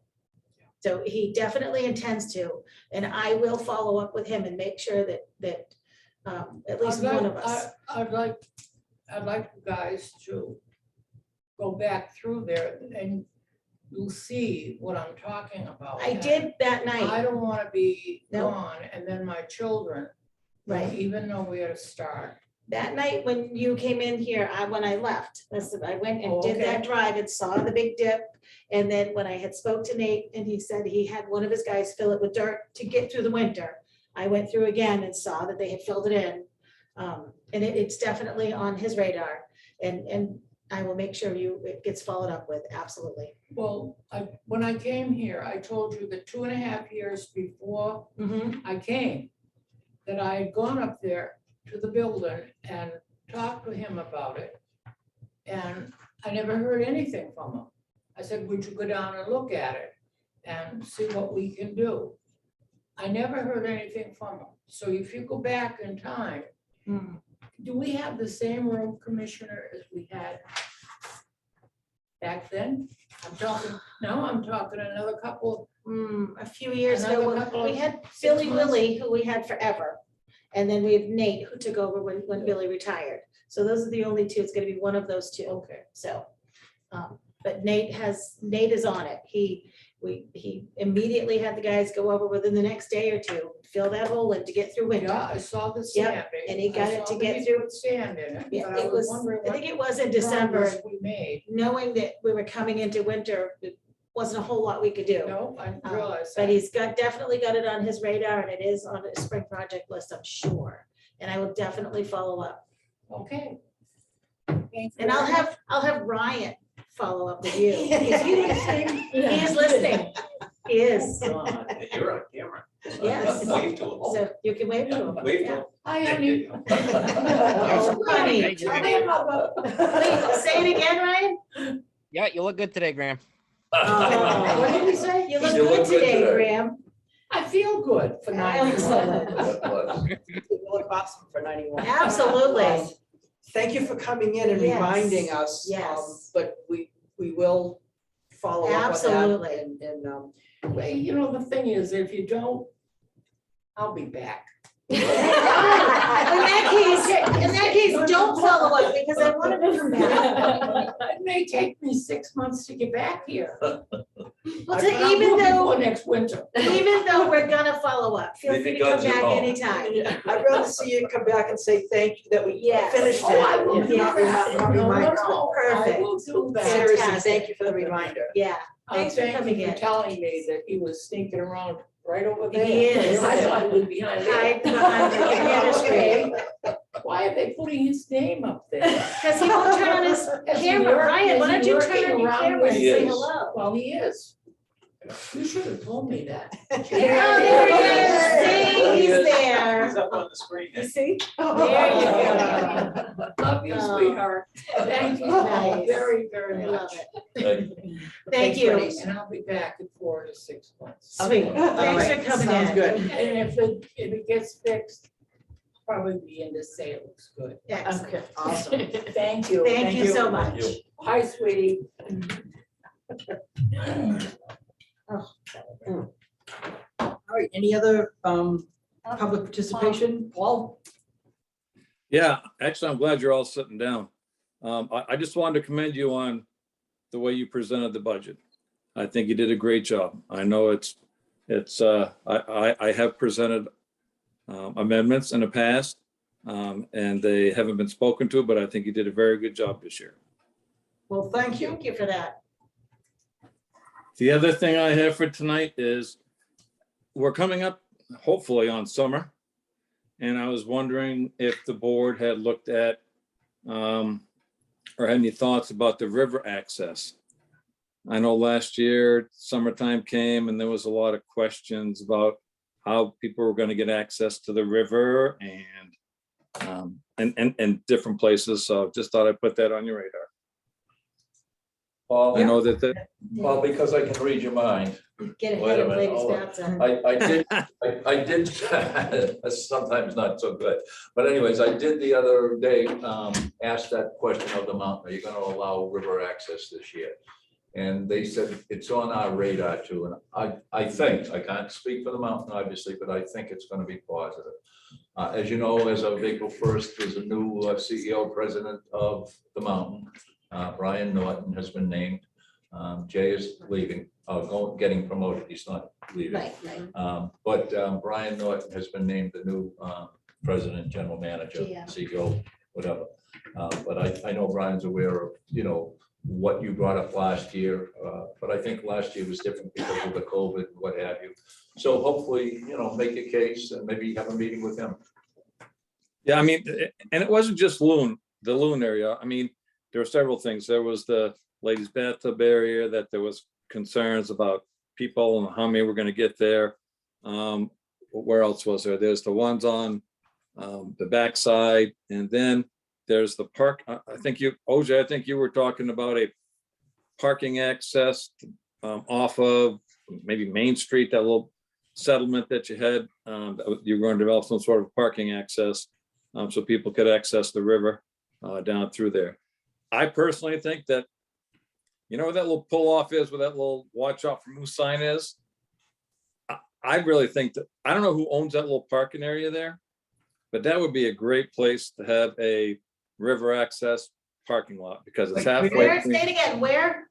[SPEAKER 2] So he definitely intends to, and I will follow up with him and make sure that at least one of us.
[SPEAKER 8] I'd like you guys to go back through there and you'll see what I'm talking about.
[SPEAKER 2] I did that
[SPEAKER 8] I
[SPEAKER 2] night,
[SPEAKER 8] don't want to be
[SPEAKER 2] No.
[SPEAKER 8] gone and then my children,
[SPEAKER 2] right?
[SPEAKER 8] even though we had to start.
[SPEAKER 2] That night when you came in here, when I left, I went and
[SPEAKER 8] Oh,
[SPEAKER 2] did that
[SPEAKER 8] okay.
[SPEAKER 2] drive and saw the big dip. And then when I had spoke to Nate and he said he had one of his guys fill it with dirt to get through the winter, I went through again and saw that they had filled it in. And it's definitely on his radar, and I will make sure it gets followed up with, absolutely.
[SPEAKER 8] Well, when I came here, I told you that 2.5 years before
[SPEAKER 2] Mhm.
[SPEAKER 8] I came, that I had gone up there to the building and talked to him about it. And I never heard anything from him. I said, would you go down and look at it and see what we can do? I never heard anything from him. So if you go back in time,
[SPEAKER 2] Hmm.
[SPEAKER 8] do we have the same road commissioner as we had back then? I'm talking another couple.
[SPEAKER 2] A few years ago,
[SPEAKER 8] Another
[SPEAKER 2] when
[SPEAKER 8] couple
[SPEAKER 2] we
[SPEAKER 8] of
[SPEAKER 2] had
[SPEAKER 8] 6
[SPEAKER 2] Billy
[SPEAKER 8] months?
[SPEAKER 2] Willie, who we had forever. And then we have Nate, who took over when Billy retired. So those are the only two. It's gonna be one of those two.
[SPEAKER 8] Okay.
[SPEAKER 2] So, but Nate is on it. He immediately had the guys go over within the next day or two, fill that hole in to get through winter.
[SPEAKER 8] Yeah, I saw the
[SPEAKER 2] Yep,
[SPEAKER 8] sand.
[SPEAKER 2] and he got
[SPEAKER 8] I
[SPEAKER 2] it
[SPEAKER 8] saw
[SPEAKER 2] to
[SPEAKER 8] that
[SPEAKER 2] get
[SPEAKER 8] he
[SPEAKER 2] through.
[SPEAKER 8] put sand in it.
[SPEAKER 2] Yeah,
[SPEAKER 8] but
[SPEAKER 2] it was,
[SPEAKER 8] wondering
[SPEAKER 2] I think
[SPEAKER 8] what
[SPEAKER 2] it was in December,
[SPEAKER 8] progress we made.
[SPEAKER 2] knowing that we were coming into winter, it wasn't a whole lot we could do.
[SPEAKER 8] No, I realize
[SPEAKER 2] But
[SPEAKER 8] that.
[SPEAKER 2] he's definitely got it on his radar, and it is on his spring project list, I'm sure. And I will definitely follow up.
[SPEAKER 8] Okay.
[SPEAKER 2] And I'll have Ryan follow up with you.
[SPEAKER 8] Is he listening?
[SPEAKER 2] He is listening. He is.
[SPEAKER 6] You're on camera.
[SPEAKER 2] Yes.
[SPEAKER 6] Wave to him.
[SPEAKER 2] So you can wave to him.
[SPEAKER 6] Wave to him.
[SPEAKER 8] Hi, honey.
[SPEAKER 2] Oh, honey.
[SPEAKER 8] Hi, mother.
[SPEAKER 2] Wait, say it again, Ryan?
[SPEAKER 9] Yeah, you look good today, Graham.
[SPEAKER 2] Oh,
[SPEAKER 8] What did we say?
[SPEAKER 2] You look
[SPEAKER 3] You look
[SPEAKER 2] good
[SPEAKER 3] good
[SPEAKER 2] today,
[SPEAKER 3] today.
[SPEAKER 2] Graham.
[SPEAKER 8] I feel good for 9
[SPEAKER 2] Excellent.
[SPEAKER 3] That was-
[SPEAKER 1] You look awesome for 91.
[SPEAKER 2] Absolutely.
[SPEAKER 1] Thank you for coming in and
[SPEAKER 2] Yes.
[SPEAKER 1] reminding us.
[SPEAKER 2] Yes.
[SPEAKER 1] But we will follow up with that.
[SPEAKER 2] Absolutely.
[SPEAKER 1] And
[SPEAKER 8] Well, you know, the thing is, if you don't, I'll be back.
[SPEAKER 2] In that case, don't follow up, because I wanted to come back.
[SPEAKER 8] It may take me 6 months to get back here.
[SPEAKER 2] Well,
[SPEAKER 8] But
[SPEAKER 2] so
[SPEAKER 8] I'll
[SPEAKER 2] even
[SPEAKER 8] go
[SPEAKER 2] though,
[SPEAKER 8] before next winter.
[SPEAKER 2] even though we're gonna follow up, feel
[SPEAKER 3] Leave
[SPEAKER 2] free to
[SPEAKER 3] your
[SPEAKER 2] come
[SPEAKER 3] guns at
[SPEAKER 2] back
[SPEAKER 3] home.
[SPEAKER 2] anytime.
[SPEAKER 1] I'd rather see you come back and say thank you that we
[SPEAKER 2] Yes.
[SPEAKER 1] finished it.
[SPEAKER 8] Oh, I will do
[SPEAKER 1] Not
[SPEAKER 8] that.
[SPEAKER 1] not
[SPEAKER 8] No,
[SPEAKER 1] reminders,
[SPEAKER 8] no,
[SPEAKER 1] but
[SPEAKER 8] no, I
[SPEAKER 2] Perfect.
[SPEAKER 8] will do that.
[SPEAKER 1] seriously,
[SPEAKER 2] Fantastic.
[SPEAKER 1] thank you for the reminder.
[SPEAKER 2] Yeah, Thanks for coming
[SPEAKER 8] Thank you
[SPEAKER 2] in.
[SPEAKER 8] for telling me that he was sneaking around right over there.
[SPEAKER 2] He is.
[SPEAKER 8] I thought he was behind there.
[SPEAKER 2] hide behind the computer screen,
[SPEAKER 8] Why are they putting his name up there?
[SPEAKER 2] because he won't turn on his
[SPEAKER 8] Is he
[SPEAKER 2] camera.
[SPEAKER 8] work-
[SPEAKER 2] Ryan, why
[SPEAKER 8] is
[SPEAKER 2] don't
[SPEAKER 8] he
[SPEAKER 2] you
[SPEAKER 8] working
[SPEAKER 2] turn on your
[SPEAKER 8] around
[SPEAKER 2] camera
[SPEAKER 8] with
[SPEAKER 2] and
[SPEAKER 3] He
[SPEAKER 2] say
[SPEAKER 3] is.
[SPEAKER 2] hello?
[SPEAKER 8] Well, he is. You should have told me that.
[SPEAKER 2] Oh, there he is. See, he's there.
[SPEAKER 6] He's up on the screen.
[SPEAKER 2] You see?
[SPEAKER 8] There
[SPEAKER 2] There you go.
[SPEAKER 8] Love you,
[SPEAKER 2] Oh.
[SPEAKER 8] sweetheart. Thank you
[SPEAKER 2] Nice.
[SPEAKER 8] very,
[SPEAKER 2] I
[SPEAKER 8] very
[SPEAKER 2] love
[SPEAKER 8] much.
[SPEAKER 2] it.
[SPEAKER 3] Thank
[SPEAKER 2] Thank you.
[SPEAKER 8] And I'll be back in 4 to 6 months.
[SPEAKER 2] Sweet.
[SPEAKER 1] All
[SPEAKER 2] Thanks
[SPEAKER 1] right,
[SPEAKER 2] for coming in.
[SPEAKER 1] sounds good.
[SPEAKER 8] And if it gets fixed, probably the end of say it looks good.
[SPEAKER 2] Excellent.
[SPEAKER 1] Okay, awesome.
[SPEAKER 8] Thank you.
[SPEAKER 2] Thank you so much.
[SPEAKER 3] you.
[SPEAKER 8] Hi, sweetie.
[SPEAKER 1] All right, any other public participation? Paul?
[SPEAKER 10] Yeah, actually, I'm glad you're all sitting down. I just wanted to commend you on the way you presented the budget. I think you did a great job. I know I have presented amendments in the past, and they haven't been spoken to, but I think you did a very good job this year.
[SPEAKER 1] Well, thank you.
[SPEAKER 2] Thank you for that.
[SPEAKER 10] The other thing I have for tonight is we're coming up hopefully on summer. And I was wondering if the board had looked at or had any thoughts about the river access. I know last year summertime came and there was a lot of questions about how people were going to get access to the river and different places. So just thought I'd put that on your radar.
[SPEAKER 3] Paul,
[SPEAKER 10] I know that
[SPEAKER 3] Well, because I can read your mind,
[SPEAKER 2] Get
[SPEAKER 3] Wait
[SPEAKER 2] ahead
[SPEAKER 3] a
[SPEAKER 2] of
[SPEAKER 3] minute,
[SPEAKER 2] ladies'
[SPEAKER 3] hold on.
[SPEAKER 2] bathtub.
[SPEAKER 3] I did, sometimes not so good, but anyways, I did the other day, ask that question of the mountain, are you gonna allow river access this year? And they said it's on our radar too, and I think, I can't speak for the mountain obviously, but I think it's gonna be positive. As you know, as of April 1st, there's a new CEO president of the mountain. Brian Norton has been named. Jay is leaving, getting promoted, he's not leaving.
[SPEAKER 2] Right.
[SPEAKER 3] But Brian Norton has been named the new president, general manager,
[SPEAKER 2] GM.
[SPEAKER 3] CEO, whatever. But I know Brian's aware of, what you brought up last year. But I think last year was different because of the COVID, and what have you. So hopefully, make a case and maybe have a meeting with him.
[SPEAKER 10] Yeah, I mean, and it wasn't just the Loon area. I mean, there were several things. There was the ladies' bathtub area that there was concerns about people and how many were going to get there. Where else was there? There's the ones on the backside, and then there's the park. I think you were talking about a parking access off of maybe Main Street, that little settlement that you had. You're going to develop some sort of parking access so people could access the river down through there. I personally think that, where that little pull off is, where that little watch out for moose sign is. I really think that, I don't know who owns that little parking area there, but that would be a great place to have a river access parking lot because it's halfway.
[SPEAKER 2] Where, say it again, where?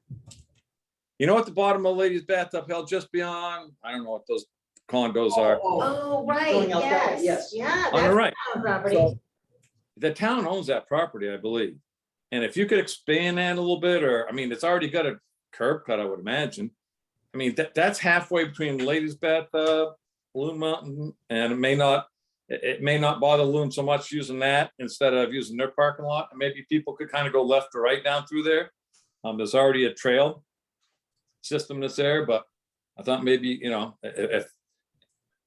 [SPEAKER 10] At the bottom of Ladies Bathtub Hill, just beyond, I don't know what those condos are.
[SPEAKER 2] Oh, right,
[SPEAKER 1] Going out that way,
[SPEAKER 2] yes,
[SPEAKER 1] yes.
[SPEAKER 2] yeah,
[SPEAKER 10] On the
[SPEAKER 2] that's
[SPEAKER 10] right.
[SPEAKER 2] town property.
[SPEAKER 10] So, the town owns that property, I believe. And if you could expand that a little bit, or, I mean, it's already got a curb cut, I would imagine. I mean, that's halfway between Ladies Bathtub, Loon Mountain, and it may not bother Loon so much using that instead of using their parking lot. And maybe people could kind of go left or right down through there. There's already a trail system that's there, but I thought maybe, if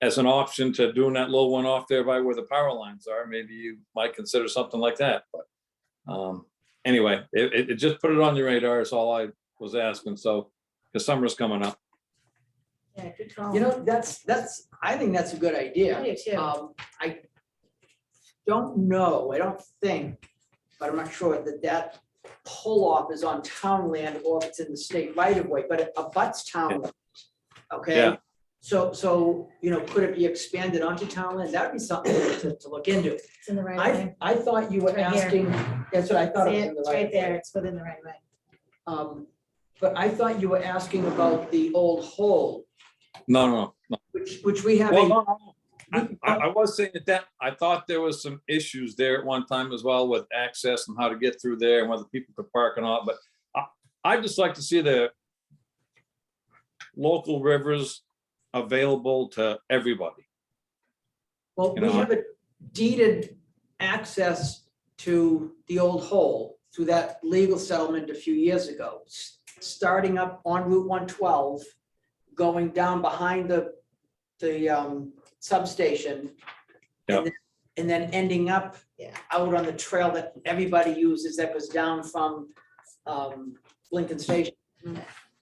[SPEAKER 10] as an option to doing that little one off there by where the power lines are, maybe you might consider something like that. But anyway, it just put it on your radar is all I was asking. So, because summer's coming up.
[SPEAKER 2] Yeah, good call.
[SPEAKER 1] I think that's a good idea.
[SPEAKER 2] I do too.
[SPEAKER 1] I don't think, but I'm not sure that pull off is on town land or if it's in the state right of way, but it abuts town land. Okay,
[SPEAKER 10] Yeah.
[SPEAKER 1] so, could it be expanded onto town land? That would be something to look into.
[SPEAKER 2] It's in the right of way.
[SPEAKER 1] I thought you were
[SPEAKER 2] Right here.
[SPEAKER 1] asking, that's what I thought.
[SPEAKER 2] See
[SPEAKER 1] It was
[SPEAKER 2] it?
[SPEAKER 1] in the
[SPEAKER 2] It's
[SPEAKER 1] right
[SPEAKER 2] right
[SPEAKER 1] of
[SPEAKER 2] there,
[SPEAKER 1] way.
[SPEAKER 2] it's within the right of way.
[SPEAKER 1] But I thought you were asking about the old hole,
[SPEAKER 10] No.
[SPEAKER 1] which we have.
[SPEAKER 10] Well,
[SPEAKER 1] a-
[SPEAKER 10] no. I was saying that I thought there was some issues there at one time as well with access and how to get through there and whether people could park or not, but I'd just like to see the local rivers available to everybody.
[SPEAKER 1] Well,
[SPEAKER 10] You
[SPEAKER 1] we
[SPEAKER 10] know,
[SPEAKER 1] have a deeded access to the old hole through that legal settlement a few years ago, starting up on Route 112, going down behind the substation.
[SPEAKER 10] Yeah.
[SPEAKER 1] And then ending up out on the trail that everybody uses that goes down from Lincoln Station.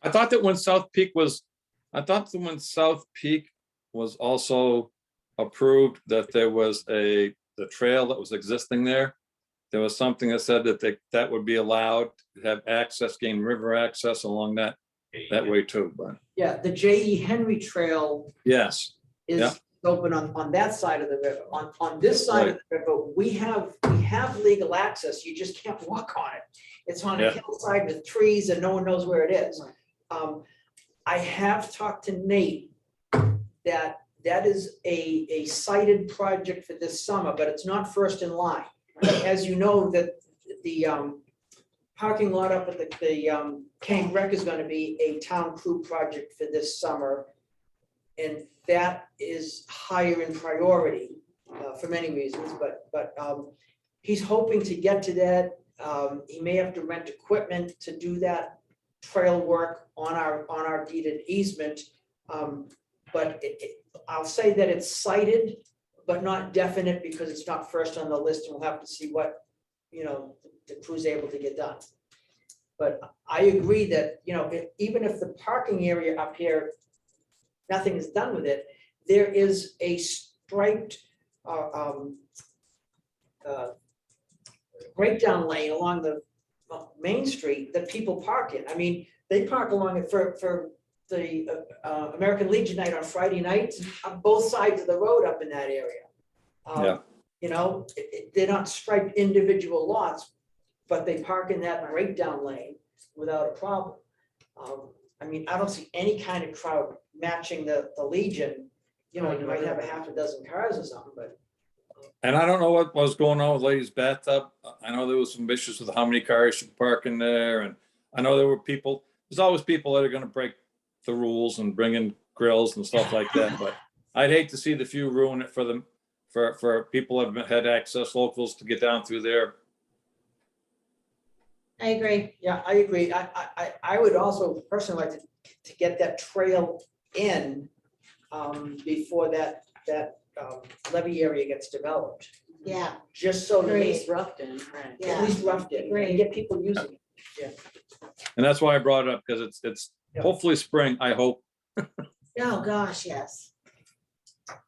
[SPEAKER 10] I thought that when South Peak was also approved, that there was the trail that was existing there. There was something that said that would be allowed to have access, gain river access along that way too, but
[SPEAKER 1] Yeah, the J.E. Henry Trail
[SPEAKER 10] yes,
[SPEAKER 1] is
[SPEAKER 10] Yeah.
[SPEAKER 1] open on that side of the river. On this side of the river, we have legal access. You just can't walk on it. It's on a
[SPEAKER 10] Yeah.
[SPEAKER 1] hillside with trees and no one knows where it is. I have talked to Nate that is a cited project for this summer, but it's not first in line. As you know, that the parking lot up at the King Rec is gonna be a town crew project for this summer. And that is higher in priority for many reasons, but he's hoping to get to that. He may have to rent equipment to do that trail work on our deeded easement. But I'll say that it's cited, but not definite because it's not first on the list, and we'll have to see what, the crew's able to get done. But I agree that, even if the parking area up here, nothing is done with it, there is a striped breakdown lane along the Main Street that people park in. I mean, they park along it for the American Legion night on Friday nights, on both sides of the road up in that area.
[SPEAKER 10] Yeah.
[SPEAKER 1] They're not striped individual lots, but they park in that breakdown lane without a problem. I mean, I don't see any kind of crowd matching the Legion. You might have a half a dozen cars or something, but.
[SPEAKER 10] And I don't know what was going on with Ladies Bathtub. I know there was some issues with how many cars you could park in there, and I know there were people, there's always people that are gonna break the rules and bring in grills and stuff like that, but I'd hate to see the few ruin it for them, for people that have had access, locals to get down through there.
[SPEAKER 2] I agree.
[SPEAKER 1] Yeah, I agree. I would also personally like to get that trail in before that levy area gets developed,
[SPEAKER 2] Yeah,
[SPEAKER 1] just so
[SPEAKER 4] At
[SPEAKER 1] that
[SPEAKER 4] least Ruffton, right?
[SPEAKER 1] at
[SPEAKER 2] yeah.
[SPEAKER 1] least roughed it
[SPEAKER 2] Agreed.
[SPEAKER 1] and get people using it.
[SPEAKER 10] And that's why I brought it up, because it's
[SPEAKER 1] Yeah.
[SPEAKER 10] hopefully spring, I hope.
[SPEAKER 2] Oh, gosh, yes.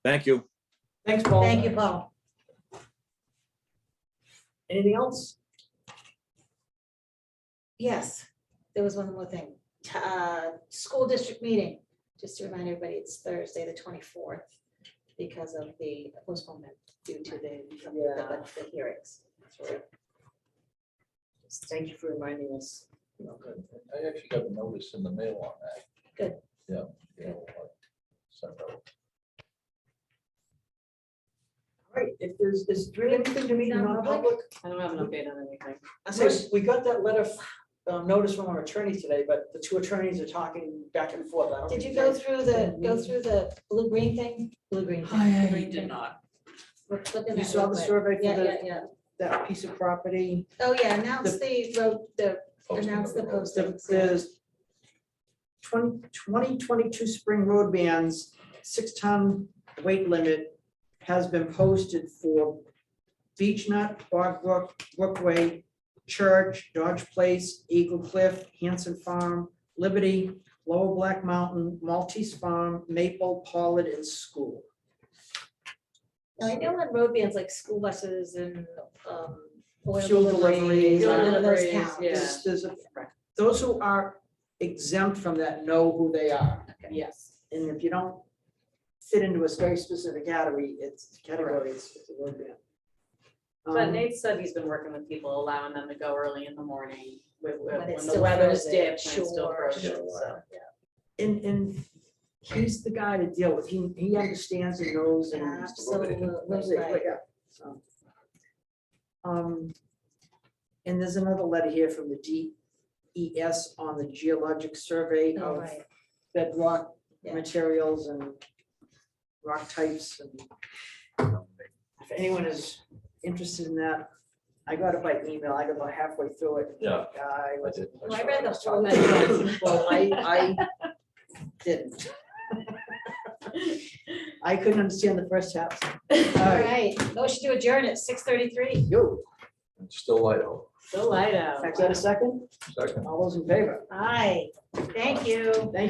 [SPEAKER 10] Thank you.
[SPEAKER 1] Thanks, Paul.
[SPEAKER 2] Thank you, Paul.
[SPEAKER 1] Anything else?
[SPEAKER 2] Yes, there was one more thing. School district meeting, just to remind everybody, it's Thursday, the 24th, because of the postponement due to the hearings.
[SPEAKER 1] Thank you for reminding us.
[SPEAKER 3] I actually got a notice in the mail on that.
[SPEAKER 2] Good.
[SPEAKER 3] Yeah. Sent out.
[SPEAKER 1] All right, if is there anything to meet in non-public?
[SPEAKER 4] I don't have an update on anything.
[SPEAKER 1] I say, we got that letter, notice from our attorney today, but the two attorneys are talking back and forth. I don't
[SPEAKER 2] Did
[SPEAKER 1] think
[SPEAKER 2] you go
[SPEAKER 1] they-
[SPEAKER 2] through the blue-green thing? Blue-green thing. Green thing.
[SPEAKER 4] not.
[SPEAKER 2] Look at
[SPEAKER 1] You
[SPEAKER 2] that
[SPEAKER 1] saw
[SPEAKER 2] real
[SPEAKER 1] the
[SPEAKER 2] quick.
[SPEAKER 1] survey for
[SPEAKER 2] Yeah, yeah,
[SPEAKER 1] the,
[SPEAKER 2] yeah.
[SPEAKER 1] that piece of property?
[SPEAKER 2] Oh, yeah, announce the road,
[SPEAKER 3] Posting
[SPEAKER 2] announce
[SPEAKER 3] of
[SPEAKER 2] the
[SPEAKER 3] the road.
[SPEAKER 2] postings.
[SPEAKER 1] There's 2022 spring road bans, 6-ton weight limit has been posted for Beech Nut, Bog Brook, Brookway, Church, Dodge Place, Eagle Cliff, Hanson Farm, Liberty, Lower Black Mountain, Maltese Farm, Maple, Pollard, and School.
[SPEAKER 2] Now, I know on road bans like school buses and oil
[SPEAKER 1] Fuel deliveries,
[SPEAKER 2] none of those
[SPEAKER 4] deliveries,
[SPEAKER 2] count.
[SPEAKER 4] yeah.
[SPEAKER 1] Those who are exempt from that know who they are.
[SPEAKER 4] Yes.
[SPEAKER 1] And if you don't fit into a very specific category, it's a road ban.
[SPEAKER 4] But Nate said he's been working with people, allowing them to go early in the morning
[SPEAKER 2] When
[SPEAKER 4] when
[SPEAKER 2] it's
[SPEAKER 4] the
[SPEAKER 2] still
[SPEAKER 4] weather's
[SPEAKER 2] frozen,
[SPEAKER 4] dipped and it's still
[SPEAKER 2] sure,
[SPEAKER 4] frozen,
[SPEAKER 2] sure.
[SPEAKER 4] so, yeah.
[SPEAKER 1] And he's the guy to deal with. He understands and knows and.
[SPEAKER 2] Absolutely, right.
[SPEAKER 1] Yeah, so. And there's another letter here from the DES on the geologic survey
[SPEAKER 2] All
[SPEAKER 1] of
[SPEAKER 2] right.
[SPEAKER 1] bedrock
[SPEAKER 2] Yeah.
[SPEAKER 1] materials and rock types and. If anyone is interested in that, I got it by email. I got about halfway through it.
[SPEAKER 3] Yeah.
[SPEAKER 1] I was.
[SPEAKER 3] did.
[SPEAKER 2] Well, I
[SPEAKER 3] saw
[SPEAKER 2] read
[SPEAKER 3] it.
[SPEAKER 2] the whole thing.
[SPEAKER 1] Well, I didn't. I couldn't understand the first half.
[SPEAKER 2] All right, motion to adjourn at 6:33.
[SPEAKER 1] Yo,
[SPEAKER 3] It's still light out.
[SPEAKER 4] So light out.
[SPEAKER 1] is that a second?
[SPEAKER 3] Second.
[SPEAKER 1] All those in favor?
[SPEAKER 2] Aye, thank you.